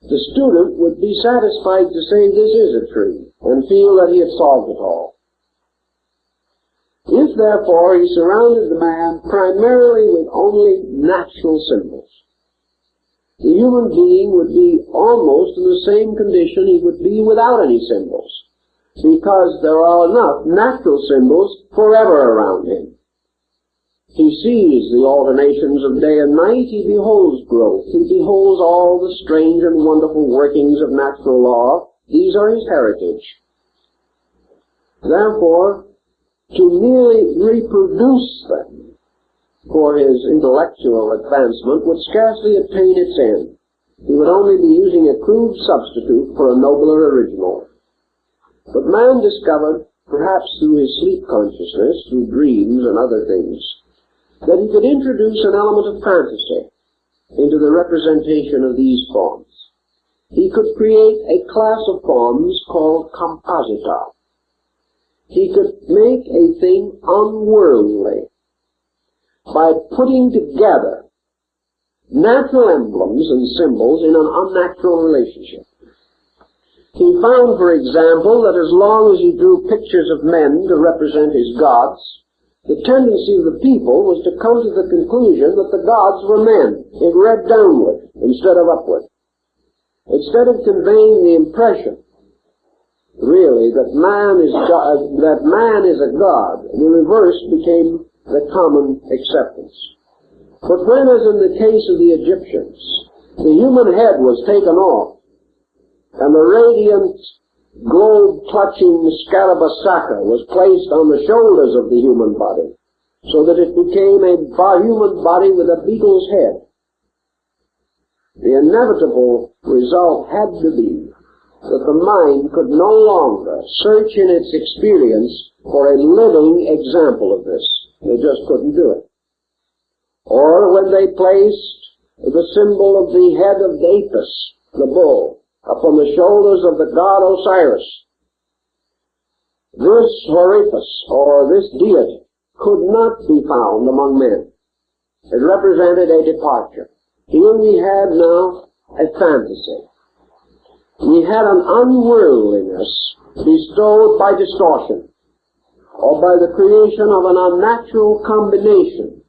the student would be satisfied to say this is a tree and feel that he had solved it all. If, therefore, he surrounded the man primarily with only natural symbols, the human being would be almost in the same condition he would be without any symbols, because there are enough natural symbols forever around him. He sees the alternations of day and night, he beholds growth, he beholds all the strange and wonderful workings of natural law. These are his heritage. Therefore, to merely reproduce them for his intellectual advancement would scarcely attain its end. He would only be using a crude substitute for a nobler original. But man discovered, perhaps through his sleep consciousness, through dreams and other things, that he could introduce an element of fantasy into the representation of these forms. He could create a class of forms called composita. He could make a thing unworldly by putting together natural emblems and symbols in an unnatural relationship. He found, for example, that as long as he drew pictures of men to represent his gods, the tendency of the people was to come to the conclusion that the gods were men. It read downward instead of upward. Instead of conveying the impression really that man is a god, the reverse became the common acceptance. But when, as in the case of the Egyptians, the human head was taken off, and the radiant, globe-clutching Scarabasaka was placed on the shoulders of the human body, so that it became a human body with a beetle's head, the inevitable result had to be that the mind could no longer search in its experience for a living example of this. They just couldn't do it. Or when they placed the symbol of the head of Apis, the bull, upon the shoulders of the god Osiris, this Horipus, or this deity, could not be found among men. It represented a departure. Here we had now a fantasy. We had an unworldliness bestowed by distortion, or by the creation of an unnatural combination,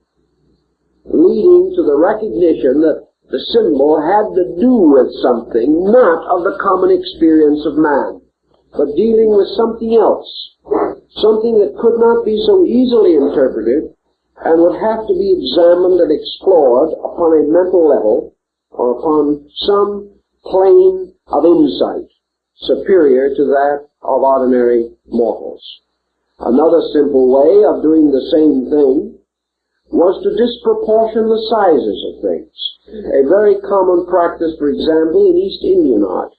leading to the recognition that the symbol had to do with something not of the common experience of man, but dealing with something else, something that could not be so easily interpreted and would have to be examined and explored upon a mental level or upon some plane of insight superior to that of ordinary mortals. Another simple way of doing the same thing was to disproportion the sizes of things. A very common practice, for example, in East Indian art.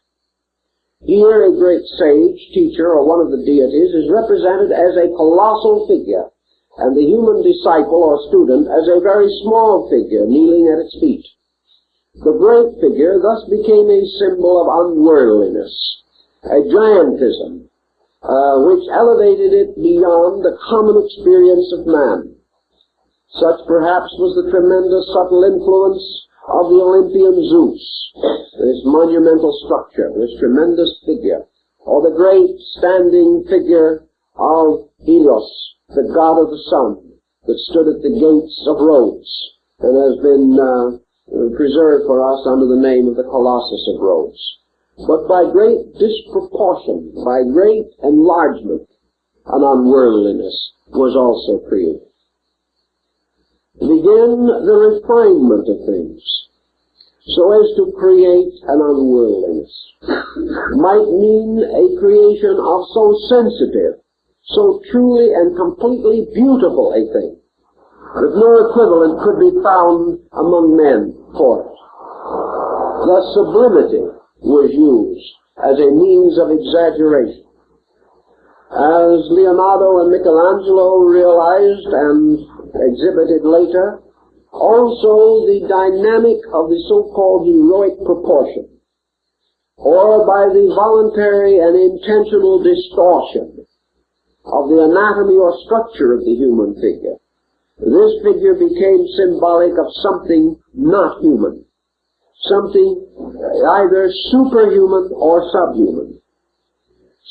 Here a great sage, teacher, or one of the deities is represented as a colossal figure, and the human disciple or student as a very small figure kneeling at its feet. The great figure thus became a symbol of unworldliness, a giantism, which elevated it beyond the common experience of man. Such perhaps was the tremendous subtle influence of the Olympian Zeus, this monumental structure, this tremendous figure, or the great standing figure of Helios, the god of the sun, that stood at the gates of Rhodes, and has been preserved for us under the name of the Colossus of Rhodes. But by great disproportion, by great enlargement, an unworldliness was also created. Begin the refinement of things, so as to create an unworldliness. Might mean a creation of so sensitive, so truly and completely beautiful a thing, that no equivalent could be found among men for it. Thus sublimity was used as a means of exaggeration. As Leonardo and Michelangelo realized and exhibited later, also the dynamic of the so-called heroic proportion, or by the voluntary and intentional distortion of the anatomy or structure of the human figure, this figure became symbolic of something not human, something either superhuman or subhuman,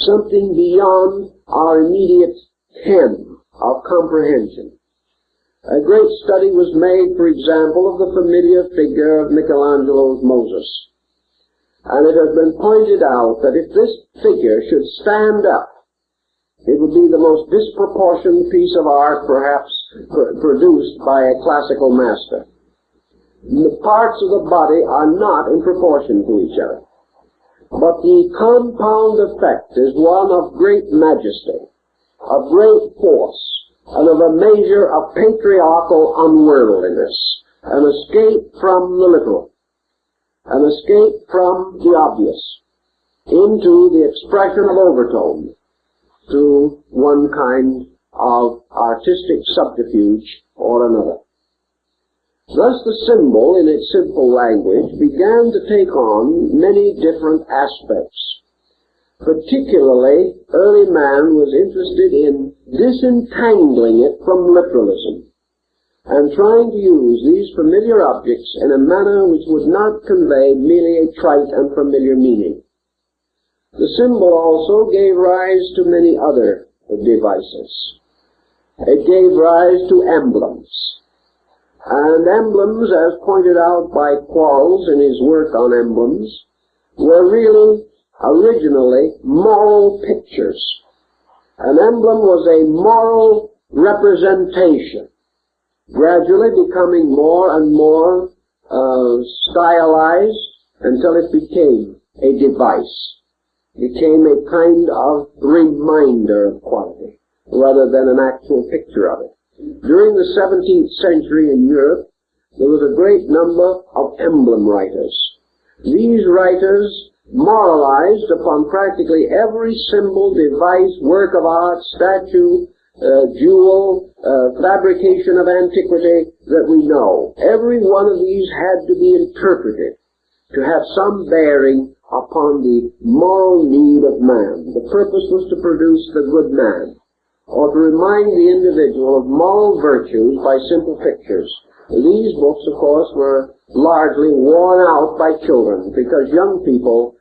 something beyond our immediate ken of comprehension. A great study was made, for example, of the familiar figure of Michelangelo's Moses. And it has been pointed out that if this figure should stand up, it would be the most disproportionate piece of art perhaps produced by a classical master. The parts of the body are not in proportion to each other, but the compound effect is one of great majesty, of great force, and of a measure of patriarchal unworldliness, an escape from the literal, an escape from the obvious, into the expression of overtone, to one kind of artistic subterfuge or another. Thus the symbol, in its simple language, began to take on many different aspects. Particularly, early man was interested in disentangling it from literalism and trying to use these familiar objects in a manner which would not convey merely a trite and familiar meaning. The symbol also gave rise to many other devices. It gave rise to emblems. And emblems, as pointed out by Quarles in his work on emblems, were really originally moral pictures. An emblem was a moral representation, gradually becoming more and more stylized until it became a device, became a kind of reminder of quality, rather than an actual picture of it. During the 17th century in Europe, there was a great number of emblem writers. These writers moralized upon practically every symbol, device, work of art, statue, jewel, fabrication of antiquity that we know. Every one of these had to be interpreted to have some bearing upon the moral need of man. The purpose was to produce the good man, or to remind the individual of moral virtues by simple pictures. These books, of course, were largely worn out by children, because young people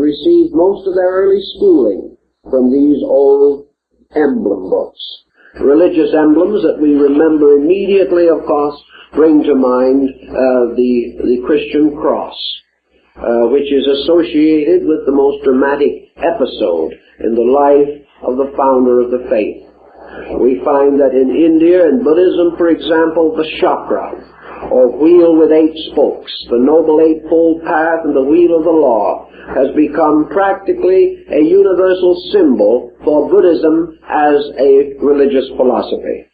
received most of their early schooling from these old emblem books. Religious emblems that we remember immediately, of course, bring to mind the Christian cross, which is associated with the most dramatic episode in the life of the founder of the faith. We find that in India, in Buddhism, for example, the chakra, or wheel with 8 spokes, the Noble Eightfold Path and the wheel of the law, has become practically a universal symbol for Buddhism as a religious philosophy.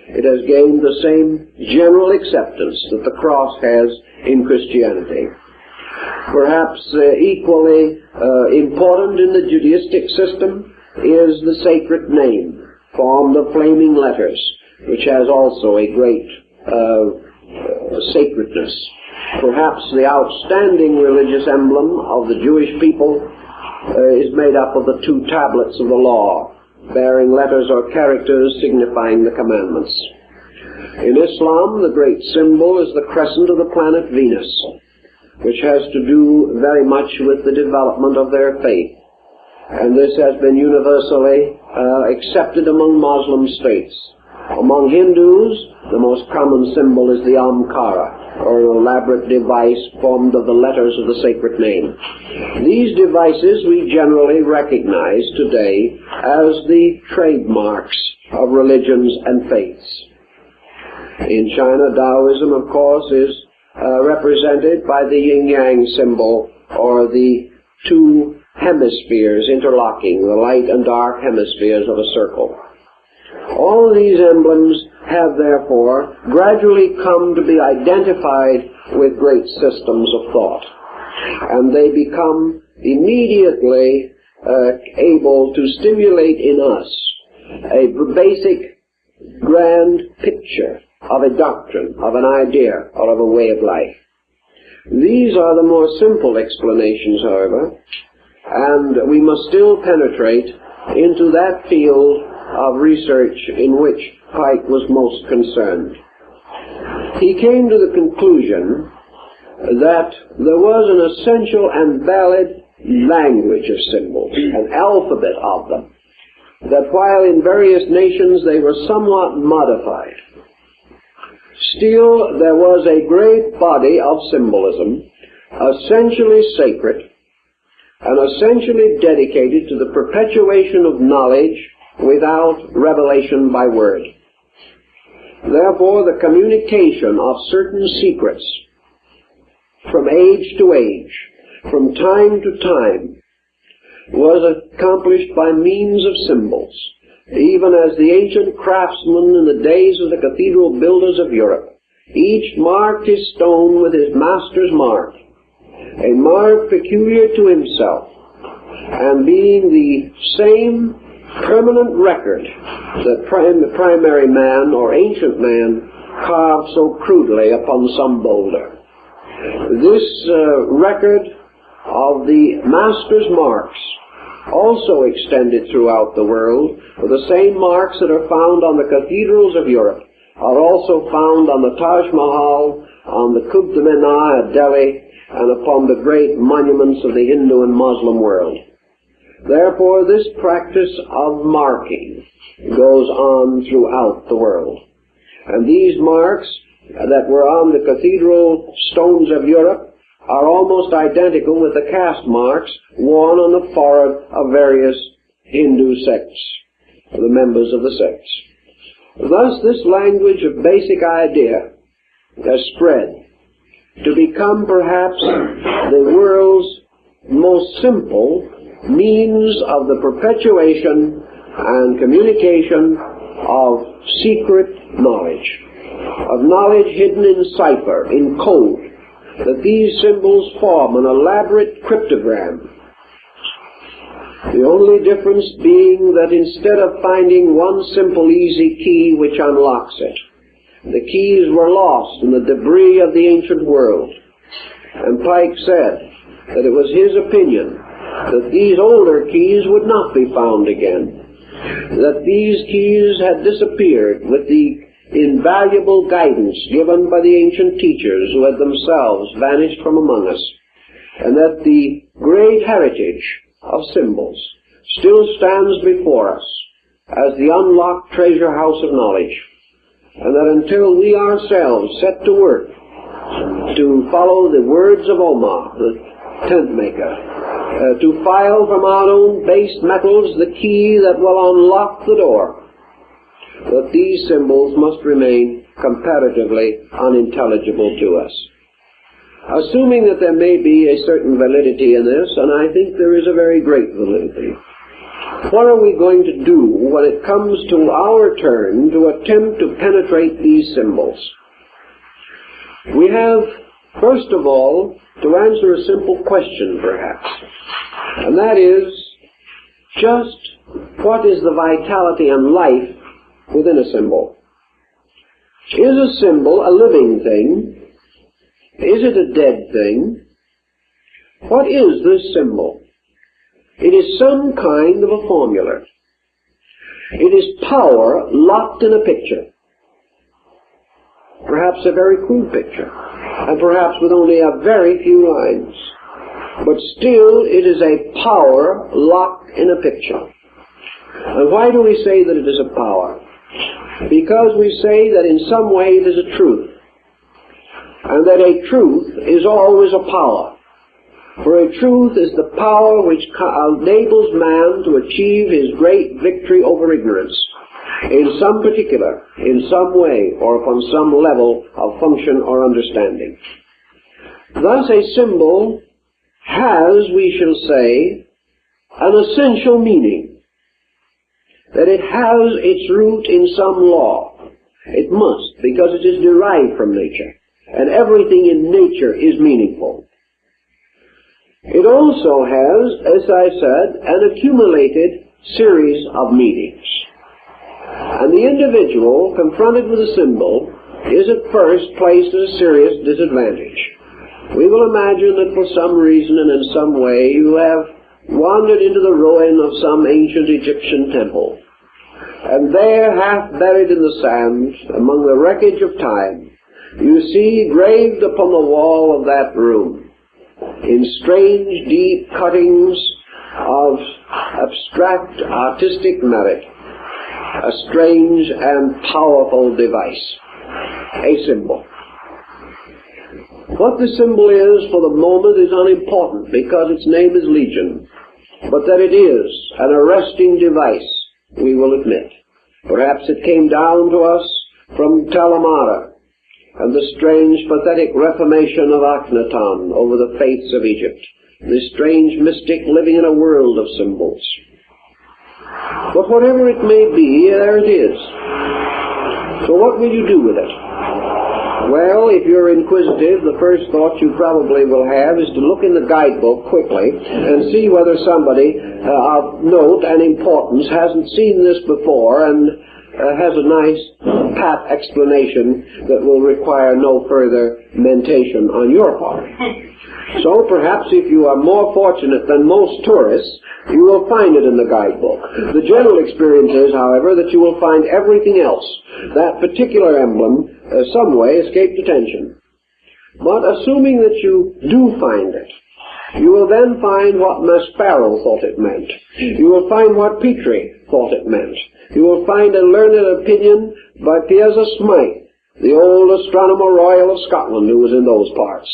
It has gained the same general acceptance that the cross has in Christianity. Perhaps equally important in the Judaistic system is the sacred name, formed of flaming letters, which has also a great sacredness. Perhaps the outstanding religious emblem of the Jewish people is made up of the 2 tablets of the law, bearing letters or characters signifying the commandments. In Islam, the great symbol is the crescent of the planet Venus, which has to do very much with the development of their faith. And this has been universally accepted among Muslim states. Among Hindus, the most common symbol is the Omkara, or an elaborate device formed of the letters of the sacred name. These devices we generally recognize today as the trademarks of religions and faiths. In China, Taoism, of course, is represented by the yin-yang symbol, or the 2 hemispheres interlocking, the light and dark hemispheres of a circle. All these emblems have therefore gradually come to be identified with great systems of thought, and they become immediately able to stimulate in us a basic grand picture of a doctrine, of an idea, or of a way of life. These are the more simple explanations, however, and we must still penetrate into that field of research in which Pike was most concerned. He came to the conclusion that there was an essential and valid language of symbols, an alphabet of them, that while in various nations they were somewhat modified, still there was a great body of symbolism, essentially sacred, and essentially dedicated to the perpetuation of knowledge without revelation by word. Therefore, the communication of certain secrets from age to age, from time to time, was accomplished by means of symbols, even as the ancient craftsmen in the days of the cathedral builders of Europe each marked his stone with his master's mark, a mark peculiar to himself, and being the same permanent record that the primary man or ancient man carved so crudely upon some boulder. This record of the master's marks also extended throughout the world, for the same marks that are found on the cathedrals of Europe are also found on the Taj Mahal, on the Qutb Minar at Delhi, and upon the great monuments of the Hindu and Muslim world. Therefore, this practice of marking goes on throughout the world. And these marks that were on the cathedral stones of Europe are almost identical with the caste marks worn on the forehead of various Hindu sects, the members of the sects. Thus, this language of basic idea has spread to become perhaps the world's most simple means of the perpetuation and communication of secret knowledge, of knowledge hidden in cipher, in code, that these symbols form an elaborate cryptogram. The only difference being that instead of finding one simple easy key which unlocks it, the keys were lost in the debris of the ancient world. And Pike said that it was his opinion that these older keys would not be found again, that these keys had disappeared with the invaluable guidance given by the ancient teachers who had themselves vanished from among us, and that the great heritage of symbols still stands before us as the unlocked treasure house of knowledge, and that until we ourselves set to work to follow the words of Omar, the tent maker, to file from our own base metals the key that will unlock the door, that these symbols must remain comparatively unintelligible to us. Assuming that there may be a certain validity in this, and I think there is a very great validity, what are we going to do when it comes to our turn to attempt to penetrate these symbols? We have, first of all, to answer a simple question, perhaps, and that is, just what is the vitality and life within a symbol? Is a symbol a living thing? Is it a dead thing? What is this symbol? It is some kind of a formula. It is power locked in a picture. Perhaps a very crude picture, and perhaps with only a very few lines. But still, it is a power locked in a picture. And why do we say that it is a power? Because we say that in some way it is a truth, and that a truth is always a power. For a truth is the power which enables man to achieve his great victory over ignorance in some particular, in some way, or upon some level of function or understanding. Thus a symbol has, we shall say, an essential meaning, that it has its root in some law, It must, because it is derived from nature, and everything in nature is meaningful. It also has, as I said, an accumulated series of meanings. And the individual, confronted with a symbol, is at first placed at a serious disadvantage. We will imagine that for some reason and in some way you have wandered into the ruin of some ancient Egyptian temple. And there, half buried in the sand, among the wreckage of time, you see graved upon the wall of that room, in strange, deep cuttings of abstract artistic merit, a strange and powerful device, a symbol. What the symbol is for the moment is unimportant, because its name is Legion, but that it is an arresting device, we will admit. Perhaps it came down to us from Talamara and the strange, pathetic reformation of Akhenaton over the faiths of Egypt, this strange mystic living in a world of symbols. But whatever it may be, there it is. So what will you do with it? Well, if you're inquisitive, the first thought you probably will have is to look in the guidebook quickly and see whether somebody of note and importance hasn't seen this before and has a nice pat explanation that will require no further mentation on your part. So perhaps if you are more fortunate than most tourists, you will find it in the guidebook. The general experience is, however, that you will find everything else. That particular emblem some way escaped attention. But assuming that you do find it, you will then find what Maspero thought it meant. You will find what Petrie thought it meant. You will find a learned opinion by Piazza Smythe, the old Astronomer Royal of Scotland, who was in those parts.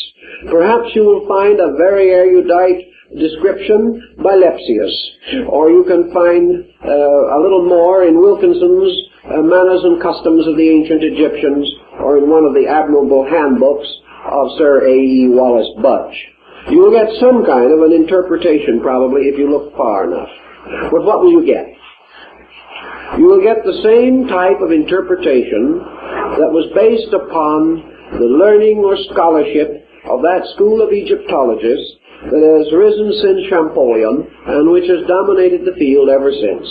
Perhaps you will find a very erudite description by Lepsius, or you can find a little more in Wilkinson's Manners and Customs of the Ancient Egyptians, or in one of the admirable handbooks of Sir A.E. Wallace Budge. You will get some kind of an interpretation, probably, if you look far enough. But what will you get? You will get the same type of interpretation that was based upon the learning or scholarship of that school of Egyptologists that has risen since Champollion and which has dominated the field ever since.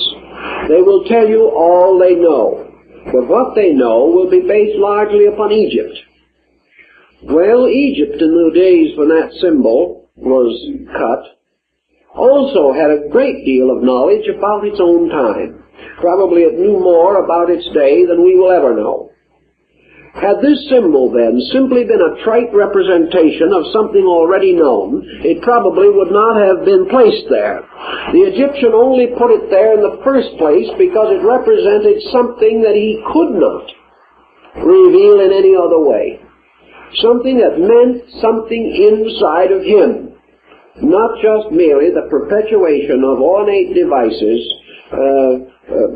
They will tell you all they know, but what they know will be based largely upon Egypt. Well, Egypt, in the days when that symbol was cut, also had a great deal of knowledge about its own time. Probably it knew more about its day than we will ever know. Had this symbol, then, simply been a trite representation of something already known, it probably would not have been placed there. The Egyptian only put it there in the first place because it represented something that he could not reveal in any other way. Something that meant something inside of him, not just merely the perpetuation of ornate devices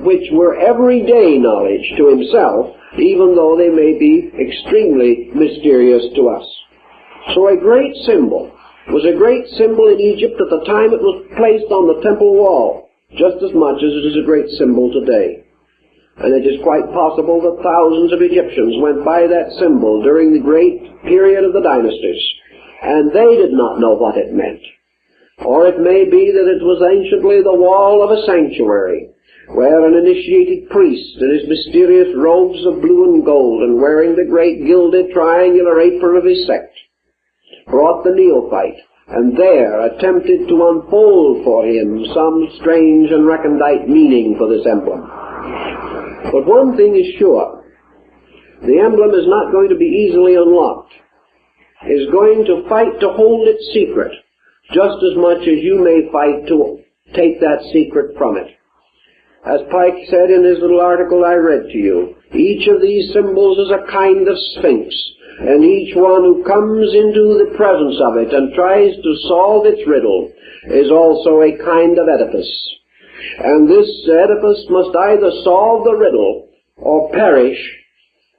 which were everyday knowledge to himself, even though they may be extremely mysterious to us. So a great symbol was a great symbol in Egypt at the time it was placed on the temple wall, just as much as it is a great symbol today. And it is quite possible that thousands of Egyptians went by that symbol during the great period of the dynasties, and they did not know what it meant. Or it may be that it was anciently the wall of a sanctuary, where an initiated priest in his mysterious robes of blue and gold, and wearing the great gilded triangular apron of his sect, brought the neophyte, and there attempted to unfold for him some strange and recondite meaning for this emblem. But one thing is sure, the emblem is not going to be easily unlocked. It is going to fight to hold its secret, just as much as you may fight to take that secret from it. As Pike said in his little article I read to you, each of these symbols is a kind of sphinx, and each one who comes into the presence of it and tries to solve its riddle is also a kind of Oedipus. And this Oedipus must either solve the riddle or perish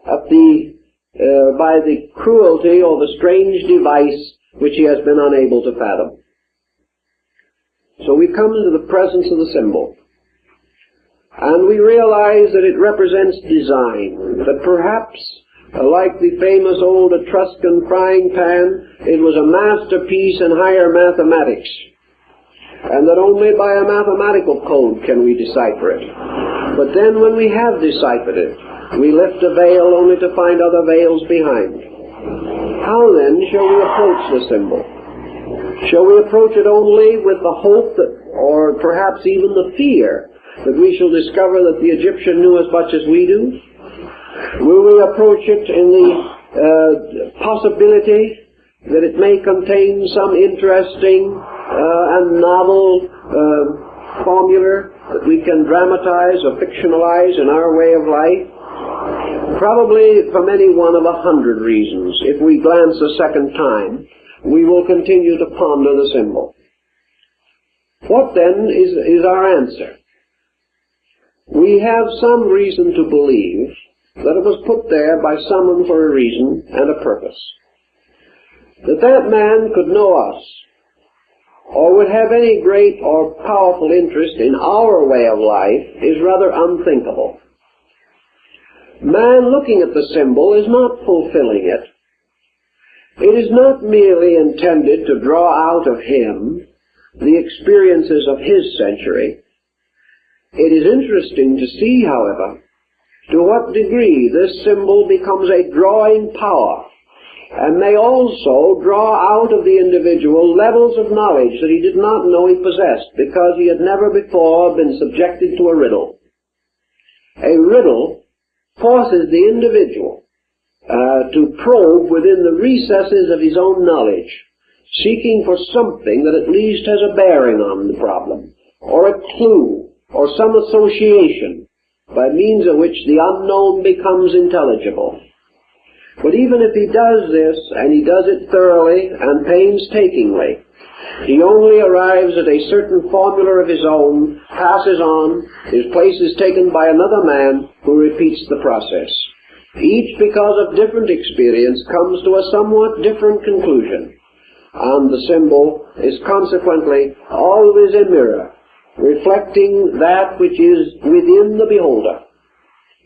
at by the cruelty or the strange device which he has been unable to fathom. So we come into the presence of the symbol. and we realize that it represents design, that perhaps, like the famous old Etruscan frying pan, it was a masterpiece in higher mathematics, and that only by a mathematical code can we decipher it. But then when we have deciphered it, we lift a veil only to find other veils behind. How then shall we approach the symbol? Shall we approach it only with the hope that, or perhaps even the fear, that we shall discover that the Egyptian knew as much as we do? Will we approach it in the possibility that it may contain some interesting and novel formula that we can dramatize or fictionalize in our way of life? Probably from any one of 100 reasons. If we glance a second time, we will continue to ponder the symbol. What then is our answer? We have some reason to believe that it was put there by someone for a reason and a purpose. That man could know us, or would have any great or powerful interest in our way of life, is rather unthinkable. Man looking at the symbol is not fulfilling it. It is not merely intended to draw out of him the experiences of his century. It is interesting to see, however, to what degree this symbol becomes a drawing power, and may also draw out of the individual levels of knowledge that he did not know he possessed, because he had never before been subjected to a riddle. A riddle forces the individual to probe within the recesses of his own knowledge, seeking for something that at least has a bearing on the problem, or a clue, or some association, by means of which the unknown becomes intelligible. But even if he does this, and he does it thoroughly and painstakingly, he only arrives at a certain formula of his own, passes on, his place is taken by another man who repeats the process. Each, because of different experience, comes to a somewhat different conclusion, and the symbol is consequently always a mirror, reflecting that which is within the beholder,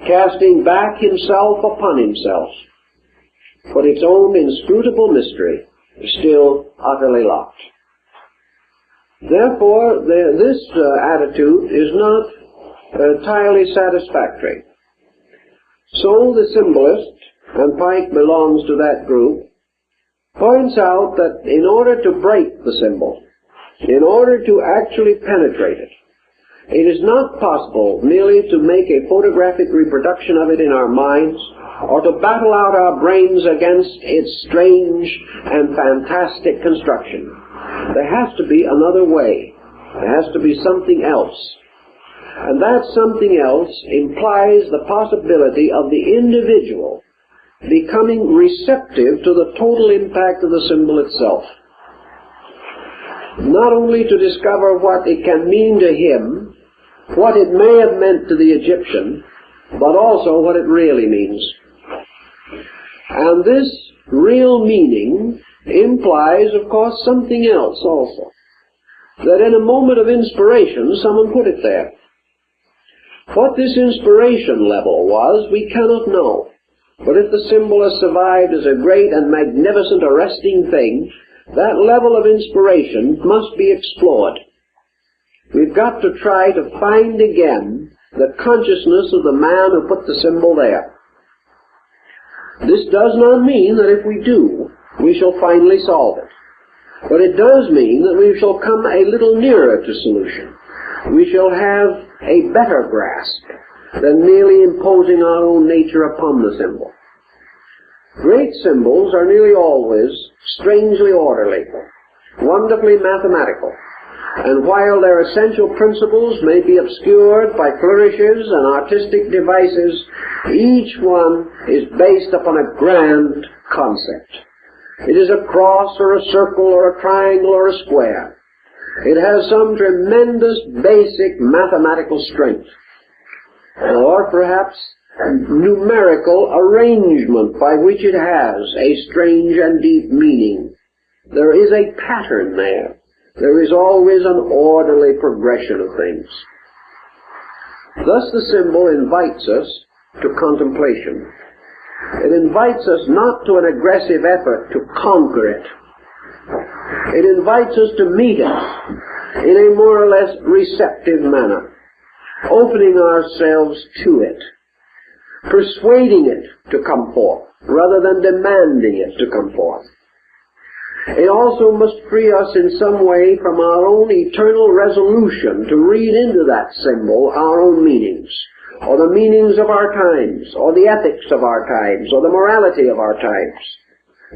casting back himself upon himself. But its own inscrutable mystery is still utterly locked. Therefore, this attitude is not entirely satisfactory. So the symbolist, and Pike belongs to that group, points out that in order to break the symbol, in order to actually penetrate it, it is not possible merely to make a photographic reproduction of it in our minds, or to battle out our brains against its strange and fantastic construction. There has to be another way. There has to be something else. And that something else implies the possibility of the individual becoming receptive to the total impact of the symbol itself. Not only to discover what it can mean to him, what it may have meant to the Egyptian, but also what it really means. And this real meaning implies, of course, something else also. That in a moment of inspiration, someone put it there. What this inspiration level was, we cannot know. But if the symbol has survived as a great and magnificent arresting thing, that level of inspiration must be explored. We've got to try to find again the consciousness of the man who put the symbol there. This does not mean that if we do, we shall finally solve it. But it does mean that we shall come a little nearer to solution. We shall have a better grasp than merely imposing our own nature upon the symbol. Great symbols are nearly always strangely orderly, wonderfully mathematical, and while their essential principles may be obscured by flourishes and artistic devices, each one is based upon a grand concept. It is a cross or a circle or a triangle or a square. It has some tremendous basic mathematical strength, or perhaps numerical arrangement by which it has a strange and deep meaning. There is a pattern there. There is always an orderly progression of things. Thus the symbol invites us to contemplation. It invites us not to an aggressive effort to conquer it. It invites us to meet it in a more or less receptive manner, opening ourselves to it, persuading it to come forth, rather than demanding it to come forth. It also must free us in some way from our own eternal resolution to read into that symbol our own meanings, or the meanings of our times, or the ethics of our times, or the morality of our times.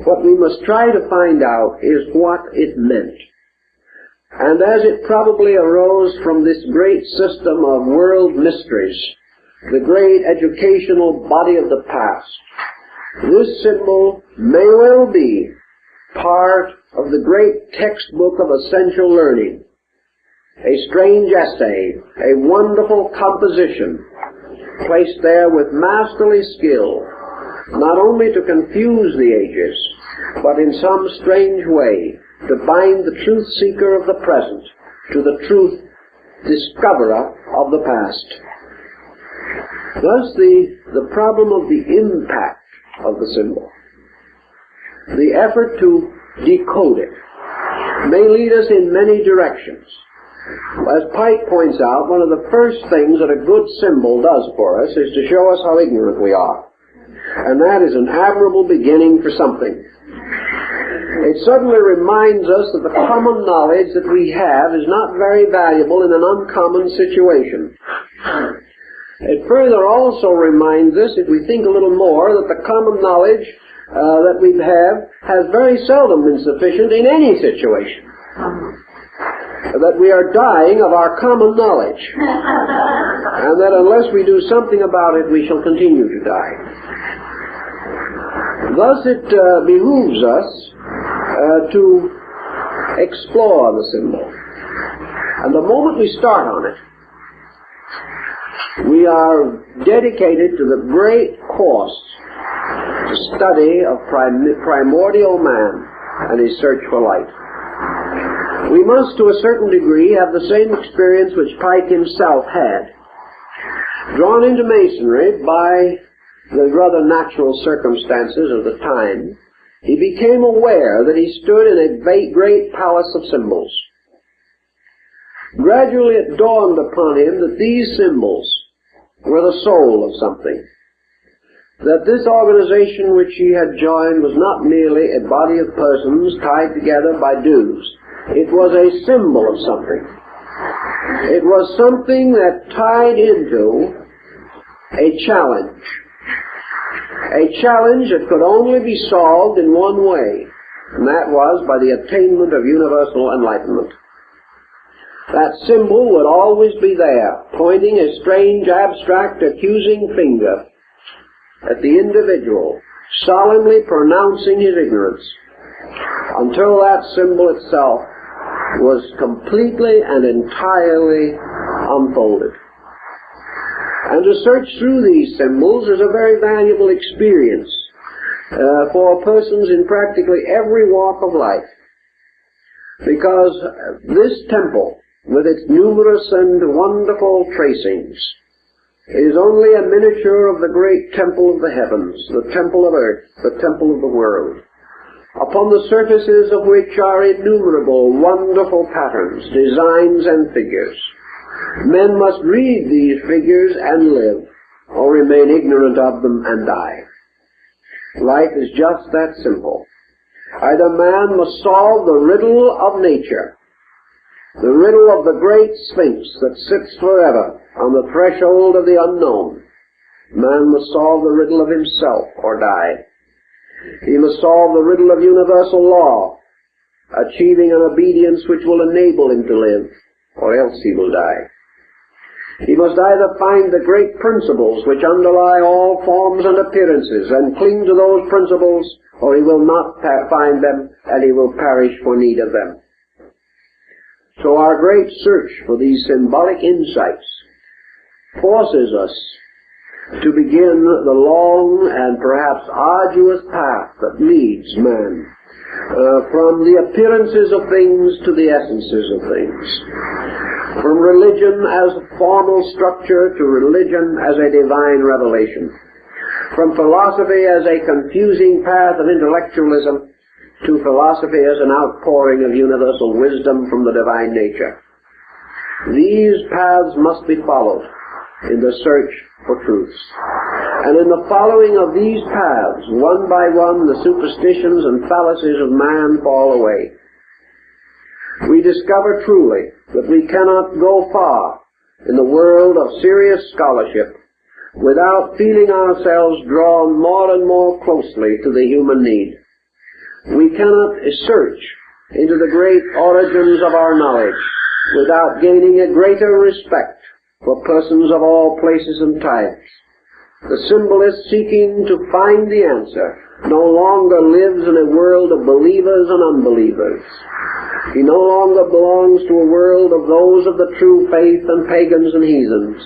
What we must try to find out is what it meant. And as it probably arose from this great system of world mysteries, the great educational body of the past, this symbol may well be part of the great textbook of essential learning, a strange essay, a wonderful composition, placed there with masterly skill, not only to confuse the ages, but in some strange way to bind the truth seeker of the present to the truth discoverer of the past. Thus the problem of the impact of the symbol, the effort to decode it, may lead us in many directions. As Pike points out, one of the first things that a good symbol does for us is to show us how ignorant we are. And that is an admirable beginning for something. It suddenly reminds us that the common knowledge that we have is not very valuable in an uncommon situation. It further also reminds us, if we think a little more, that the common knowledge that we have has very seldom been sufficient in any situation. That we are dying of our common knowledge. And that unless we do something about it, we shall continue to die. Thus it behooves us to explore the symbol. And the moment we start on it, we are dedicated to the great course to study of primordial man and his search for light. We must, to a certain degree, have the same experience which Pike himself had. Drawn into Masonry by the rather natural circumstances of the time, he became aware that he stood in a great palace of symbols. Gradually it dawned upon him that these symbols were the soul of something. That this organization which he had joined was not merely a body of persons tied together by dues. It was a symbol of something. It was something that tied into a challenge. A challenge that could only be solved in one way, and that was by the attainment of universal enlightenment. That symbol would always be there, pointing a strange, abstract, accusing finger at the individual, solemnly pronouncing his ignorance, until that symbol itself was completely and entirely unfolded. And to search through these symbols is a very valuable experience for persons in practically every walk of life, because this temple, with its numerous and wonderful tracings, is only a miniature of the great temple of the heavens, the temple of earth, the temple of the world, upon the surfaces of which are innumerable wonderful patterns, designs, and figures. Men must read these figures and live, or remain ignorant of them and die. Life is just that simple. Either man must solve the riddle of nature, the riddle of the great Sphinx that sits forever on the threshold of the unknown. Man must solve the riddle of himself or die. He must solve the riddle of universal law, achieving an obedience which will enable him to live, or else he will die. He must either find the great principles which underlie all forms and appearances and cling to those principles, or he will not find them and he will perish for need of them. So our great search for these symbolic insights forces us to begin the long and perhaps arduous path that leads man from the appearances of things to the essences of things, from religion as a formal structure to religion as a divine revelation, from philosophy as a confusing path of intellectualism to philosophy as an outpouring of universal wisdom from the divine nature. These paths must be followed in the search for truths. And in the following of these paths, one by one, the superstitions and fallacies of man fall away. We discover truly that we cannot go far in the world of serious scholarship without feeling ourselves drawn more and more closely to the human need. We cannot search into the great origins of our knowledge without gaining a greater respect for persons of all places and types. The symbolist seeking to find the answer no longer lives in a world of believers and unbelievers. He no longer belongs to a world of those of the true faith and pagans and heathens.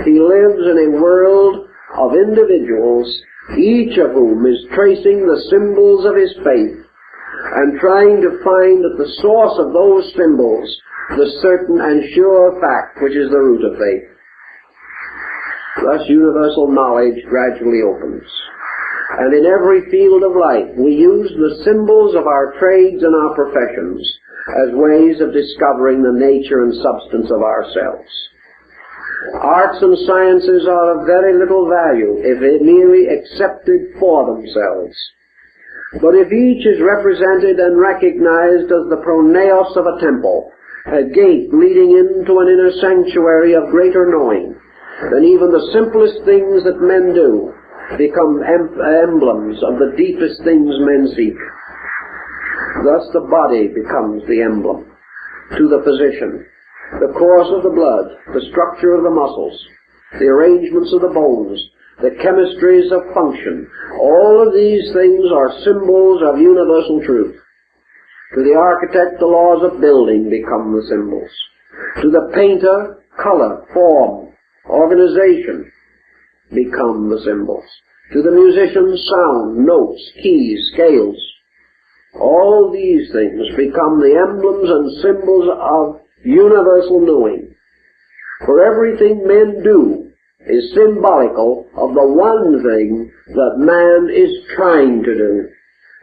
He lives in a world of individuals, each of whom is tracing the symbols of his faith and trying to find at the source of those symbols the certain and sure fact which is the root of faith. Thus universal knowledge gradually opens. And in every field of life we use the symbols of our trades and our professions as ways of discovering the nature and substance of ourselves. Arts and sciences are of very little value if merely accepted for themselves. But if each is represented and recognized as the pronaos of a temple, a gate leading into an inner sanctuary of greater knowing, then even the simplest things that men do become emblems of the deepest things men seek. Thus the body becomes the emblem to the physician. The course of the blood, the structure of the muscles, the arrangements of the bones, the chemistries of function, all of these things are symbols of universal truth. To the architect, the laws of building become the symbols. To the painter, color, form, organization become the symbols. To the musician, sound, notes, keys, scales. All these things become the emblems and symbols of universal knowing. For everything men do is symbolical of the one thing that man is trying to do,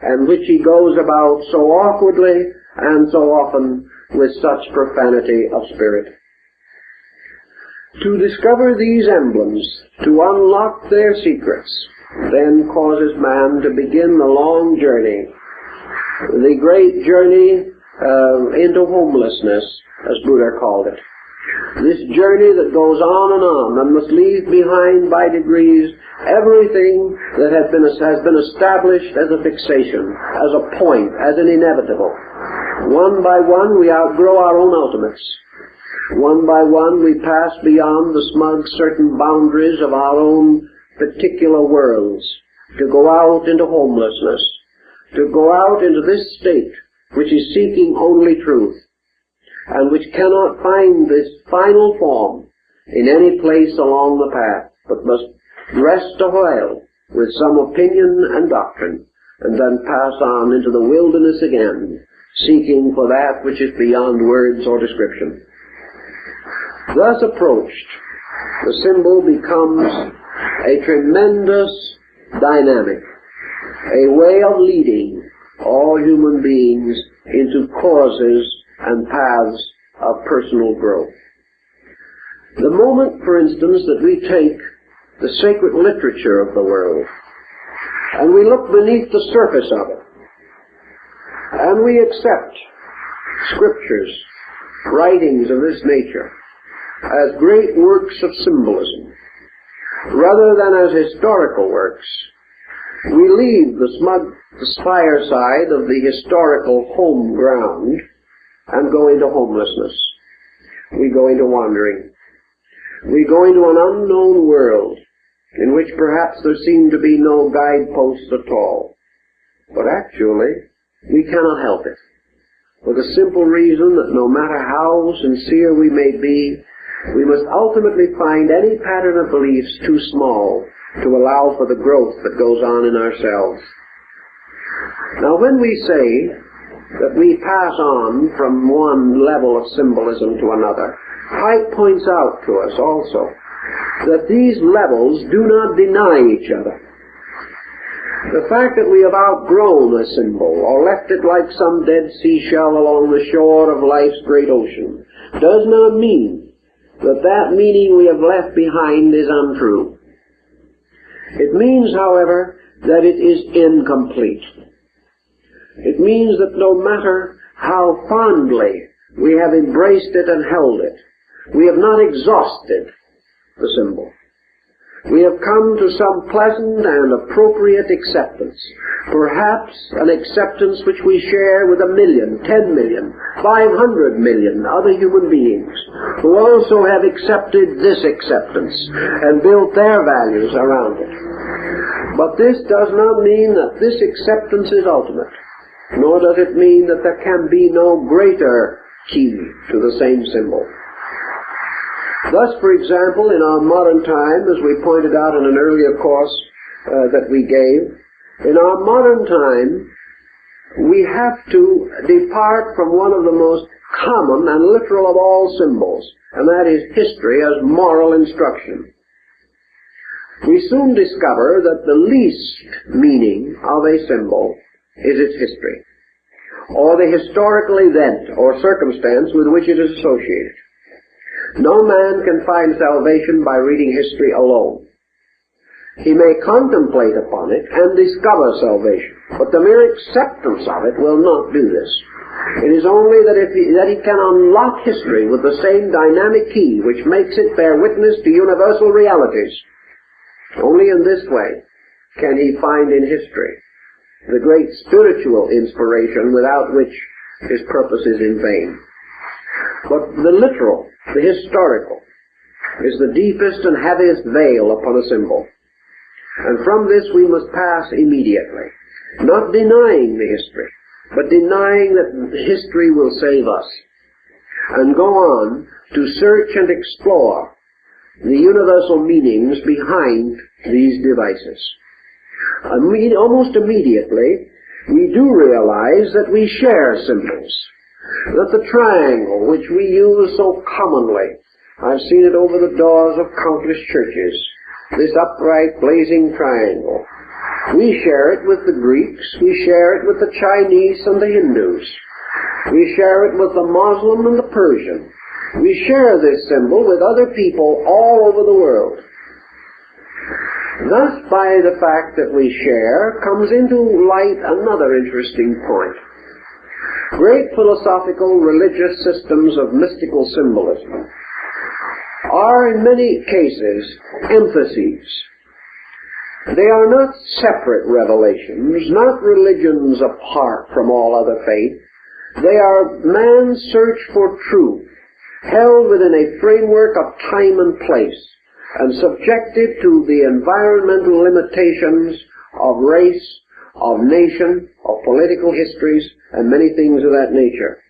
and which he goes about so awkwardly and so often with such profanity of spirit. To discover these emblems, to unlock their secrets, then causes man to begin the long journey, the great journey into homelessness, as Buddha called it. This journey that goes on and must leave behind by degrees everything that has been established as a fixation, as a point, as an inevitable. One by one we outgrow our own ultimates. One by one we pass beyond the smug certain boundaries of our own particular worlds, to go out into homelessness, to go out into this state which is seeking only truth, and which cannot find this final form in any place along the path, but must rest a while with some opinion and doctrine, and then pass on into the wilderness again, seeking for that which is beyond words or description. Thus approached, the symbol becomes a tremendous dynamic, a way of leading all human beings into causes and paths of personal growth. The moment, for instance, that we take the sacred literature of the world and we look beneath the surface of it and we accept scriptures, writings of this nature as great works of symbolism rather than as historical works, we leave the fireside of the historical home ground and go into homelessness. We go into wandering. We go into an unknown world in which perhaps there seem to be no guideposts at all. But actually, we cannot help it, for the simple reason that no matter how sincere we may be, we must ultimately find any pattern of beliefs too small to allow for the growth that goes on in ourselves. Now, when we say that we pass on from one level of symbolism to another, Pike points out to us also that these levels do not deny each other. The fact that we have outgrown a symbol or left it like some dead seashell along the shore of life's great ocean does not mean that that meaning we have left behind is untrue. It means, however, that it is incomplete. It means that no matter how fondly we have embraced it and held it, we have not exhausted the symbol. We have come to some pleasant and appropriate acceptance, perhaps an acceptance which we share with 1 million, 10 million, 500 million other human beings who also have accepted this acceptance and built their values around it. But this does not mean that this acceptance is ultimate, nor does it mean that there can be no greater key to the same symbol. Thus, for example, in our modern time, as we pointed out in an earlier course that we gave, in our modern time, we have to depart from one of the most common and literal of all symbols, and that is history as moral instruction. We soon discover that the least meaning of a symbol is its history, or the historical event or circumstance with which it is associated. No man can find salvation by reading history alone. He may contemplate upon it and discover salvation, but the mere acceptance of it will not do this. It is only that he can unlock history with the same dynamic key which makes it bear witness to universal realities. Only in this way can he find in history the great spiritual inspiration without which his purpose is in vain. But the literal, the historical, is the deepest and heaviest veil upon a symbol. And from this we must pass immediately, not denying the history, but denying that history will save us, and go on to search and explore the universal meanings behind these devices. Almost immediately, we do realize that we share symbols, that the triangle, which we use so commonly, I've seen it over the doors of countless churches, this upright, blazing triangle. We share it with the Greeks, we share it with the Chinese and the Hindus, we share it with the Muslim and the Persian. We share this symbol with other people all over the world. Thus, by the fact that we share, comes into light another interesting point. Great philosophical, religious systems of mystical symbolism are in many cases emphases. They are not separate revelations, not religions apart from all other faith. They are man's search for truth, held within a framework of time and place, and subjected to the environmental limitations of race, of nation, of political histories, and many things of that nature.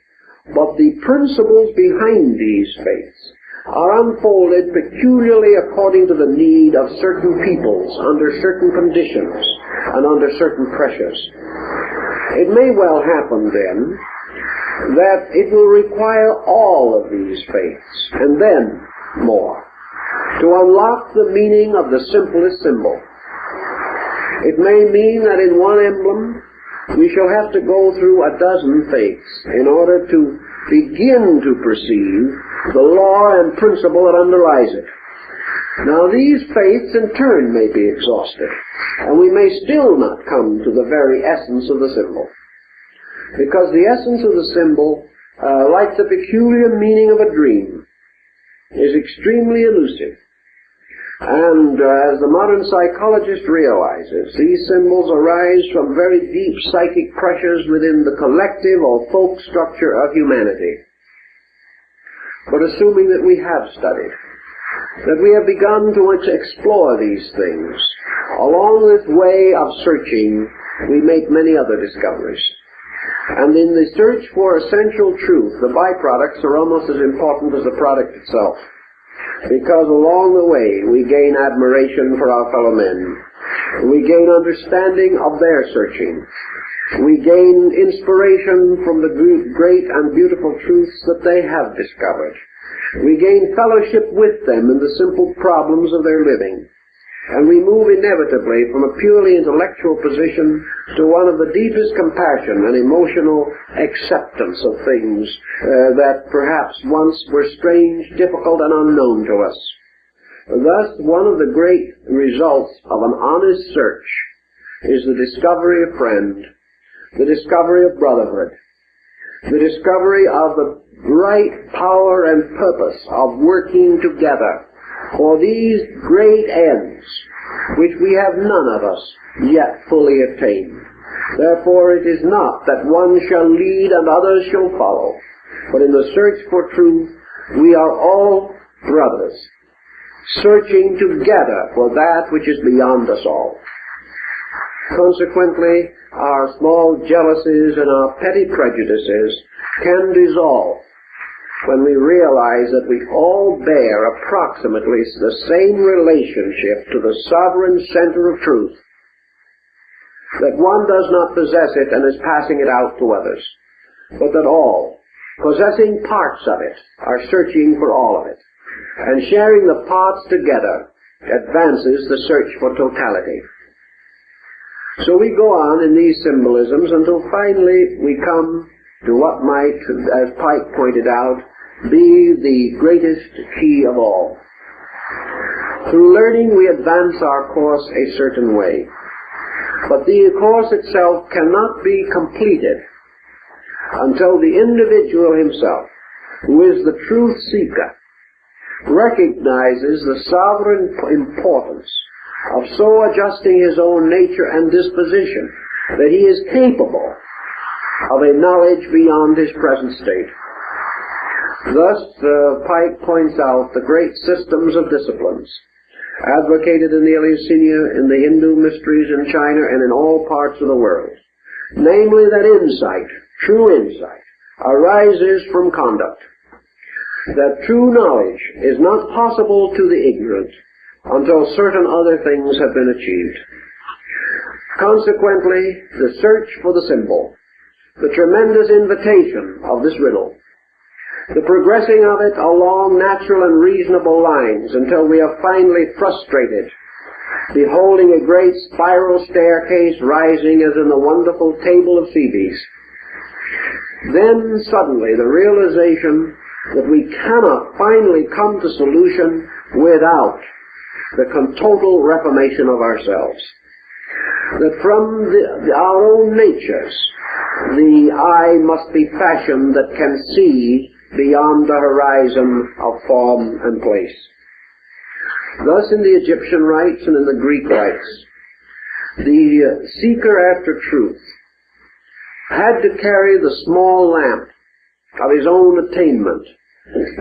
But the principles behind these faiths are unfolded peculiarly according to the need of certain peoples, under certain conditions, and under certain pressures. It may well happen, then, that it will require all of these faiths, and then more, to unlock the meaning of the simplest symbol. It may mean that in one emblem we shall have to go through a dozen faiths in order to begin to perceive the law and principle that underlies it. Now these faiths in turn may be exhausted, and we may still not come to the very essence of the symbol. Because the essence of the symbol, like the peculiar meaning of a dream, is extremely elusive. And as the modern psychologist realizes, these symbols arise from very deep psychic pressures within the collective or folk structure of humanity. But assuming that we have studied, that we have begun to explore these things, along this way of searching, we make many other discoveries. And in the search for essential truth, the byproducts are almost as important as the product itself. Because along the way we gain admiration for our fellow men. We gain understanding of their searching. We gain inspiration from the great and beautiful truths that they have discovered. We gain fellowship with them in the simple problems of their living. And we move inevitably from a purely intellectual position to one of the deepest compassion and emotional acceptance of things that perhaps once were strange, difficult, and unknown to us. Thus, one of the great results of an honest search is the discovery of friend, the discovery of brotherhood, the discovery of the right power and purpose of working together for these great ends, which we have none of us yet fully attained. Therefore it is not that one shall lead and others shall follow, but in the search for truth we are all brothers, searching together for that which is beyond us all. Consequently, our small jealousies and our petty prejudices can dissolve when we realize that we all bear approximately the same relationship to the sovereign center of truth, that one does not possess it and is passing it out to others, but that all, possessing parts of it, are searching for all of it, and sharing the parts together advances the search for totality. So we go on in these symbolisms until finally we come to what might, as Pike pointed out, be the greatest key of all. Through learning we advance our course a certain way, but the course itself cannot be completed until the individual himself, who is the truth seeker, recognizes the sovereign importance of so adjusting his own nature and disposition that he is capable of a knowledge beyond his present state. Thus, Pike points out the great systems of disciplines advocated in the Eleusinian, in the Hindu mysteries in China, and in all parts of the world. Namely, that insight, true insight, arises from conduct. That true knowledge is not possible to the ignorant until certain other things have been achieved. Consequently, the search for the symbol, the tremendous invitation of this riddle, the progressing of it along natural and reasonable lines until we are finally frustrated, beholding a great spiral staircase rising as in the wonderful table of Thebes. Then suddenly the realization that we cannot finally come to solution without the total reformation of ourselves. That from our own natures, the eye must be fashioned that can see beyond the horizon of form and place. Thus in the Egyptian rites and in the Greek rites, the seeker after truth had to carry the small lamp of his own attainment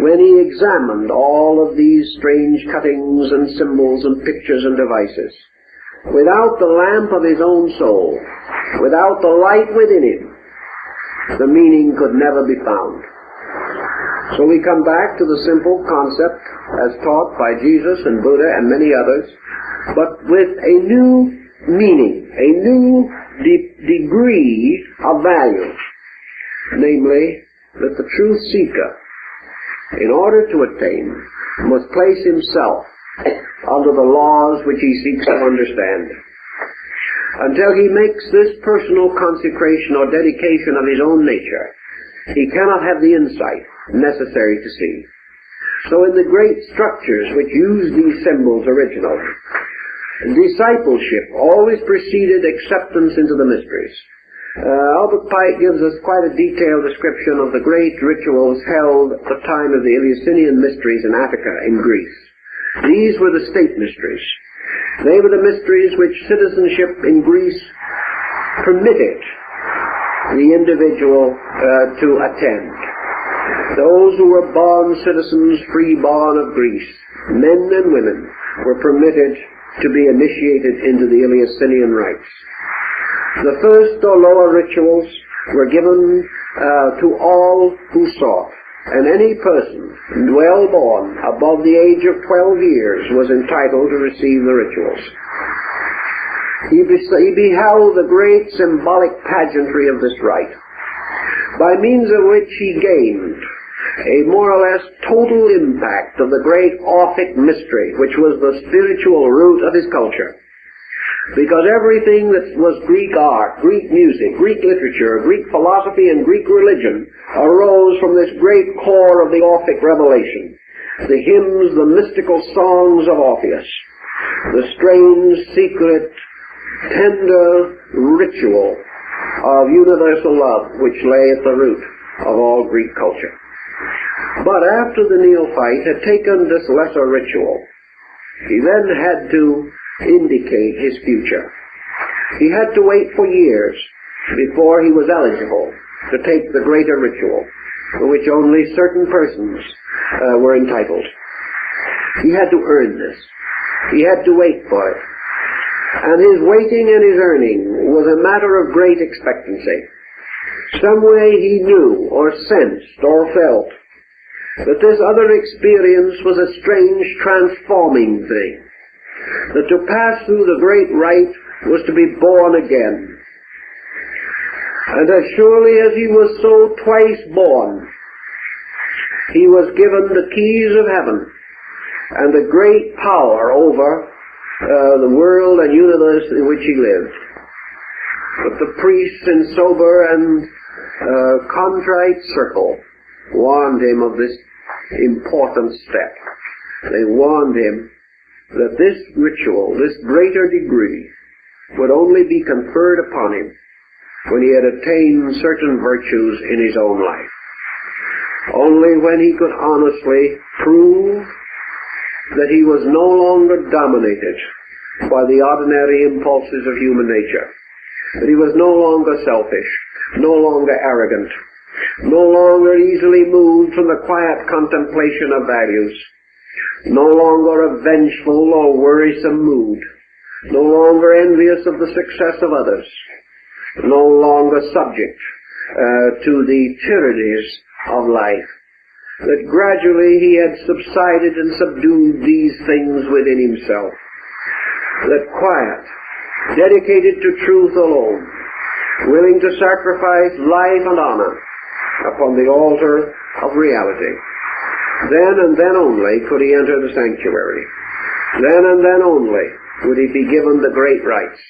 when he examined all of these strange cuttings and symbols and pictures and devices. Without the lamp of his own soul, without the light within him, the meaning could never be found. So we come back to the simple concept as taught by Jesus and Buddha and many others, but with a new meaning, a new degree of value, namely that the truth seeker, in order to attain, must place himself under the laws which he seeks to understand. Until he makes this personal consecration or dedication of his own nature, he cannot have the insight necessary to see. So in the great structures which use these symbols originally, discipleship always preceded acceptance into the mysteries. Albert Pike gives us quite a detailed description of the great rituals held at the time of the Eleusinian mysteries in Attica in Greece. These were the state mysteries. They were the mysteries which citizenship in Greece permitted the individual to attend. Those who were born citizens, free-born of Greece, men and women, were permitted to be initiated into the Eleusinian rites. The first or lower rituals were given to all who sought, and any person well born above the age of 12 years was entitled to receive the rituals. He beheld the great symbolic pageantry of this rite, by means of which he gained a more or less total impact of the great Orphic mystery, which was the spiritual root of his culture. Because everything that was Greek art, Greek music, Greek literature, Greek philosophy, and Greek religion arose from this great core of the Orphic revelation. The hymns, the mystical songs of Orpheus, the strange, secret, tender ritual of universal love which lay at the root of all Greek culture. But after the neophyte had taken this lesser ritual, he then had to indicate his future. He had to wait for years before he was eligible to take the greater ritual, for which only certain persons were entitled. He had to earn this. He had to wait for it. And his waiting and his earning was a matter of great expectancy. Some way he knew or sensed or felt that this other experience was a strange transforming thing, that to pass through the great rite was to be born again. And as surely as he was so twice born, he was given the keys of heaven and the great power over the world and universe in which he lived. But the priests in sober and contrite circle warned him of this important step. They warned him that this ritual, this greater degree, would only be conferred upon him when he had attained certain virtues in his own life. Only when he could honestly prove that he was no longer dominated by the ordinary impulses of human nature, that he was no longer selfish, no longer arrogant, no longer easily moved from the quiet contemplation of values, no longer a vengeful or worrisome mood, no longer envious of the success of others, no longer subject to the tyrannies of life, that gradually he had subsided and subdued these things within himself, that quiet, dedicated to truth alone, willing to sacrifice life and honor upon the altar of reality, then and then only could he enter the sanctuary. Then and then only would he be given the great rites.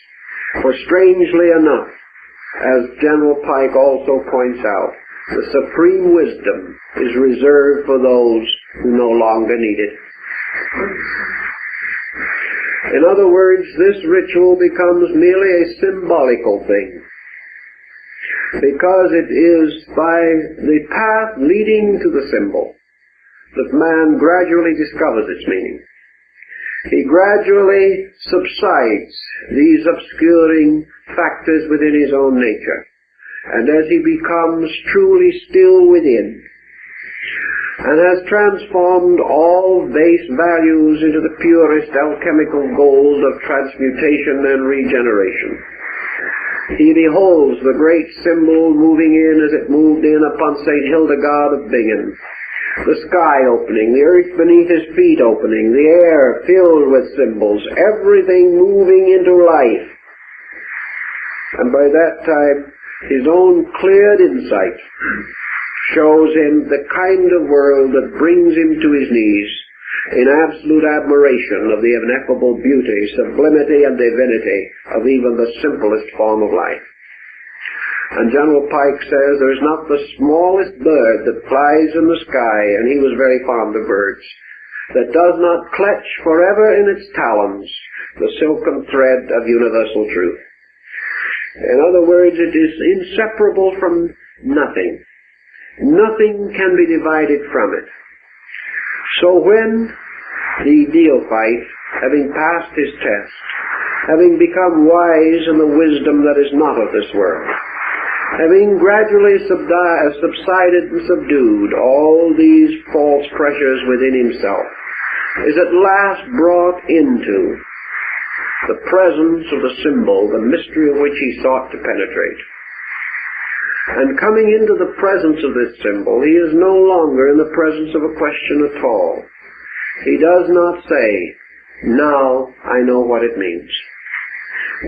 For strangely enough, as General Pike also points out, the supreme wisdom is reserved for those who no longer need it. In other words, this ritual becomes merely a symbolical thing, because it is by the path leading to the symbol that man gradually discovers its meaning. He gradually subsides these obscuring factors within his own nature, and as he becomes truly still within, and has transformed all base values into the purest alchemical gold of transmutation and regeneration, he beholds the great symbol moving in as it moved in upon St. Hildegard of Bingen, the sky opening, the earth beneath his feet opening, the air filled with symbols, everything moving into life. And by that time, his own cleared insight shows him the kind of world that brings him to his knees in absolute admiration of the ineffable beauty, sublimity, and divinity of even the simplest form of life. And General Pike says there's not the smallest bird that flies in the sky, and he was very fond of birds, that does not clutch forever in its talons the silken thread of universal truth. In other words, it is inseparable from nothing. Nothing can be divided from it. So when the neophyte, having passed his test, having become wise in the wisdom that is not of this world, having gradually subsided and subdued all these false pressures within himself, is at last brought into the presence of the symbol, the mystery of which he sought to penetrate. And coming into the presence of this symbol, he is no longer in the presence of a question at all. He does not say, now I know what it means.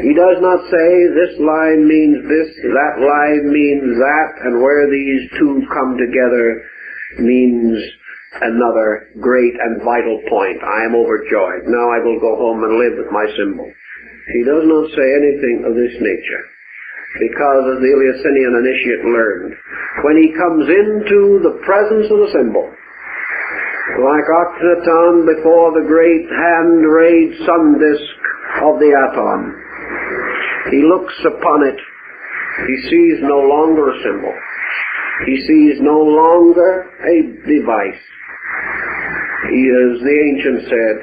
He does not say this line means this, that line means that, and where these two come together means another great and vital point. I am overjoyed. Now I will go home and live with my symbol. He does not say anything of this nature, because as the Eleusinian initiate learned, when he comes into the presence of the symbol, like Akhenaton before the great hand-rayed sun disk of the Aton, he looks upon it. He sees no longer a symbol. He sees no longer a device. He, as the ancient said,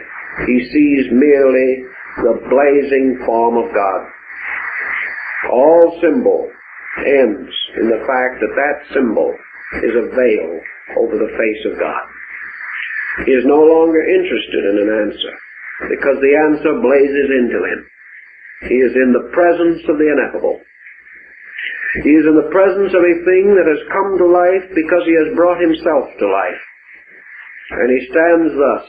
he sees merely the blazing form of God. All symbol ends in the fact that that symbol is a veil over the face of God. He is no longer interested in an answer, because the answer blazes into him. He is in the presence of the ineffable. He is in the presence of a thing that has come to life because he has brought himself to life. And he stands thus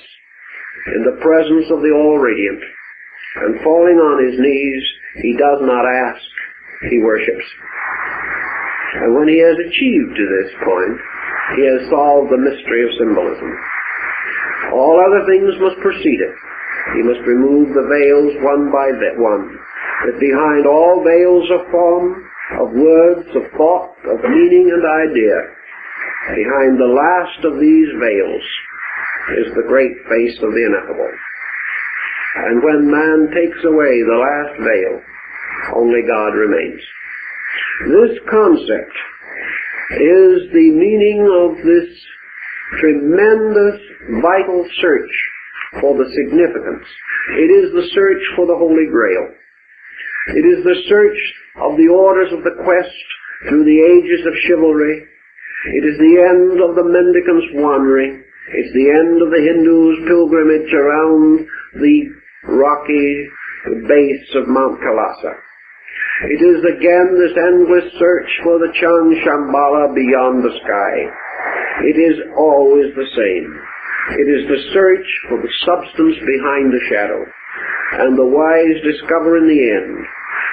in the presence of the All-Radiant, and falling on his knees, he does not ask, he worships. And when he has achieved to this point, he has solved the mystery of symbolism. All other things must precede it. He must remove the veils one by one. That behind all veils of form, of words, of thought, of meaning and idea, behind the last of these veils is the great face of the ineffable. And when man takes away the last veil, only God remains. This concept is the meaning of this tremendous, vital search for the significance. It is the search for the Holy Grail. It is the search of the orders of the quest through the ages of chivalry. It is the end of the mendicant's wandering. It's the end of the Hindu's pilgrimage around the rocky base of Mount Kailasa. It is again this endless search for the Chand Shambhala beyond the sky. It is always the same. It is the search for the substance behind the shadow. And the wise discover in the end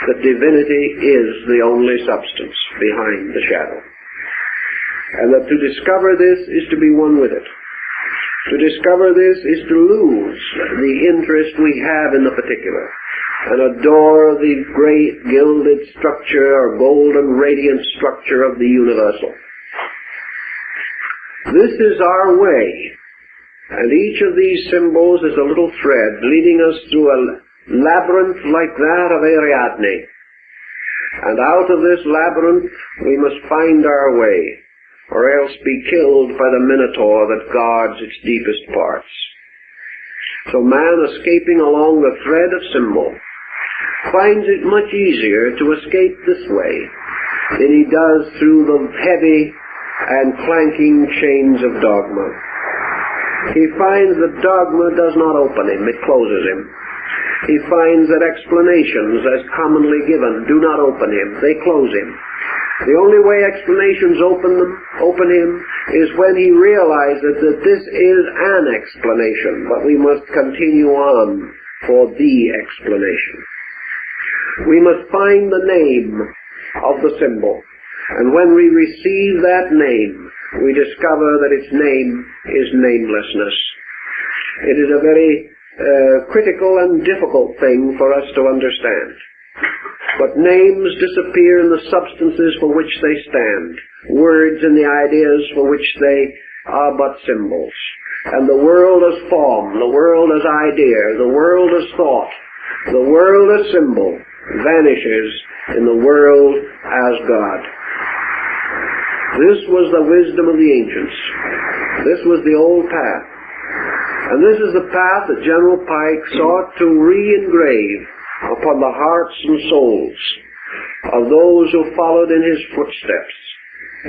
that divinity is the only substance behind the shadow. And that to discover this is to be one with it. To discover this is to lose the interest we have in the particular and adore the great gilded structure or golden radiant structure of the universal. This is our way, and each of these symbols is a little thread leading us through a labyrinth like that of Ariadne. And out of this labyrinth we must find our way, or else be killed by the Minotaur that guards its deepest parts. So man, escaping along the thread of symbol, finds it much easier to escape this way than he does through the heavy and clanking chains of dogma. He finds that dogma does not open him, it closes him. He finds that explanations, as commonly given, do not open him, they close him. The only way explanations open him is when he realizes that this is an explanation, but we must continue on for the explanation. We must find the name of the symbol, and when we receive that name, we discover that its name is namelessness. It is a very critical and difficult thing for us to understand. But names disappear in the substances for which they stand, words in the ideas for which they are but symbols. And the world as form, the world as idea, the world as thought, the world as symbol vanishes in the world as God. This was the wisdom of the ancients. This was the old path. And this is the path that General Pike sought to re-engrave upon the hearts and souls of those who followed in his footsteps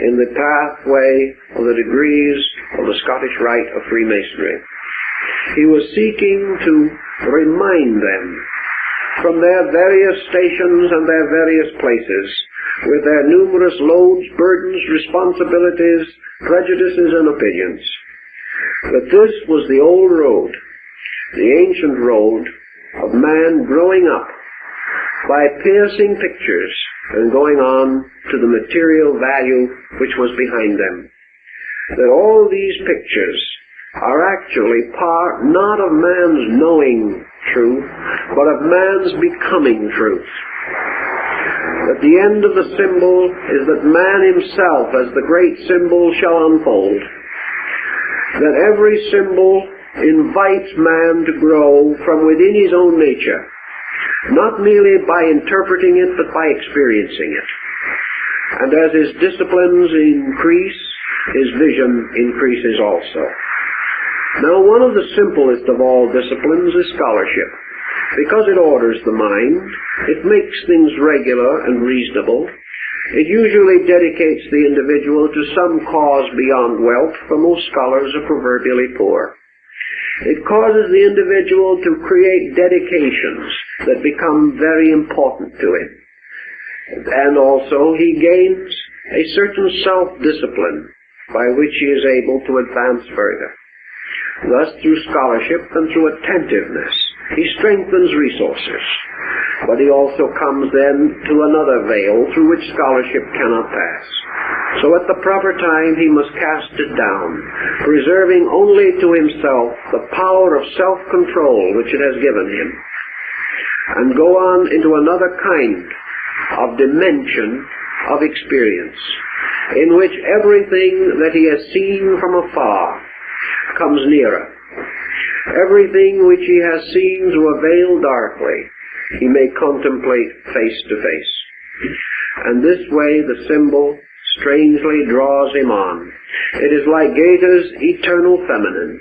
in the pathway of the degrees of the Scottish Rite of Freemasonry. He was seeking to remind them from their various stations and their various places, with their numerous loads, burdens, responsibilities, prejudices, and opinions, that this was the old road, the ancient road of man growing up by piercing pictures and going on to the material value which was behind them. That all these pictures are actually part not of man's knowing truth, but of man's becoming truth. That the end of the symbol is that man himself, as the great symbol, shall unfold. That every symbol invites man to grow from within his own nature, not merely by interpreting it, but by experiencing it. And as his disciplines increase, his vision increases also. Now, one of the simplest of all disciplines is scholarship. Because it orders the mind, it makes things regular and reasonable. It usually dedicates the individual to some cause beyond wealth, for most scholars are proverbially poor. It causes the individual to create dedications that become very important to him. And also he gains a certain self-discipline by which he is able to advance further. Thus, through scholarship and through attentiveness, he strengthens resources. But he also comes then to another veil through which scholarship cannot pass. So at the proper time he must cast it down, preserving only to himself the power of self-control which it has given him, and go on into another kind of dimension of experience, in which everything that he has seen from afar comes nearer. Everything which he has seen through a veil darkly, he may contemplate face to face. And this way the symbol strangely draws him on. It is like Goethe's eternal feminine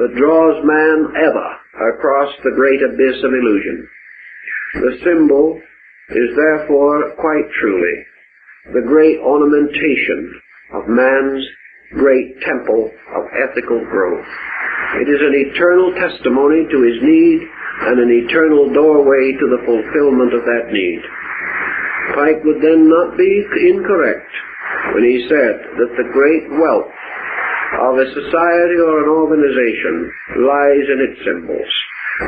that draws man ever across the great abyss of illusion. The symbol is therefore quite truly the great ornamentation of man's great temple of ethical growth. It is an eternal testimony to his need and an eternal doorway to the fulfillment of that need. Pike would then not be incorrect when he said that the great wealth of a society or an organization lies in its symbols,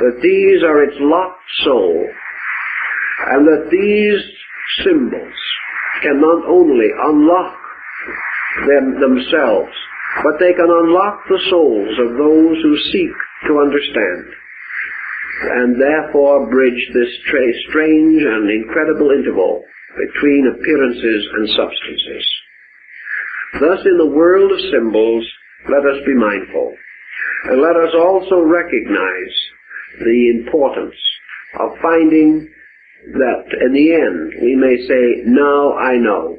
that these are its locked soul, and that these symbols can not only unlock them themselves, but they can unlock the souls of those who seek to understand, and therefore bridge this strange and incredible interval between appearances and substances. Thus, in the world of symbols, let us be mindful, and let us also recognize the importance of finding that in the end we may say, now I know.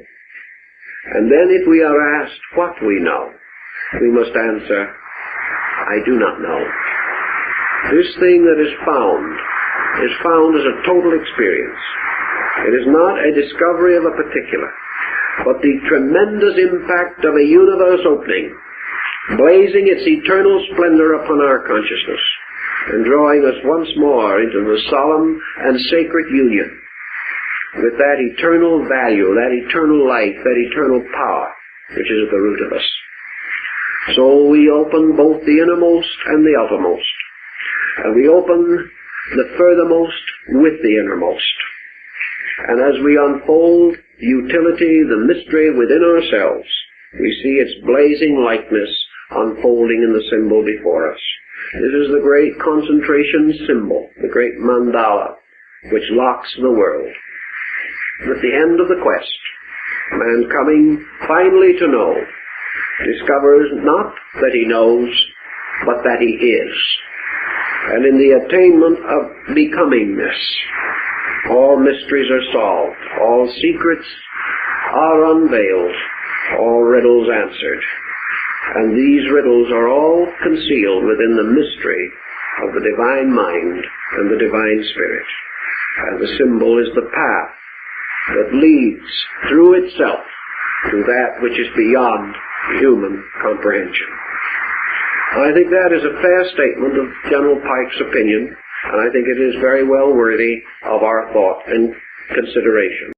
And then if we are asked what we know, we must answer, I do not know. This thing that is found as a total experience. It is not a discovery of a particular, but the tremendous impact of a universe opening, blazing its eternal splendor upon our consciousness, and drawing us once more into the solemn and sacred union with that eternal value, that eternal life, that eternal power, which is at the root of us. So we open both the innermost and the outermost, and we open the furthermost with the innermost. And as we unfold the utility, the mystery within ourselves, we see its blazing likeness unfolding in the symbol before us. This is the great concentration symbol, the great mandala, which locks the world. At the end of the quest, man coming finally to know, discovers not that he knows, but that he is. And in the attainment of becomingness, all mysteries are solved, all secrets are unveiled, all riddles answered. And these riddles are all concealed within the mystery of the divine mind and the divine spirit. And the symbol is the path that leads through itself to that which is beyond human comprehension. I think that is a fair statement of General Pike's opinion, and I think it is very well worthy of our thought and consideration.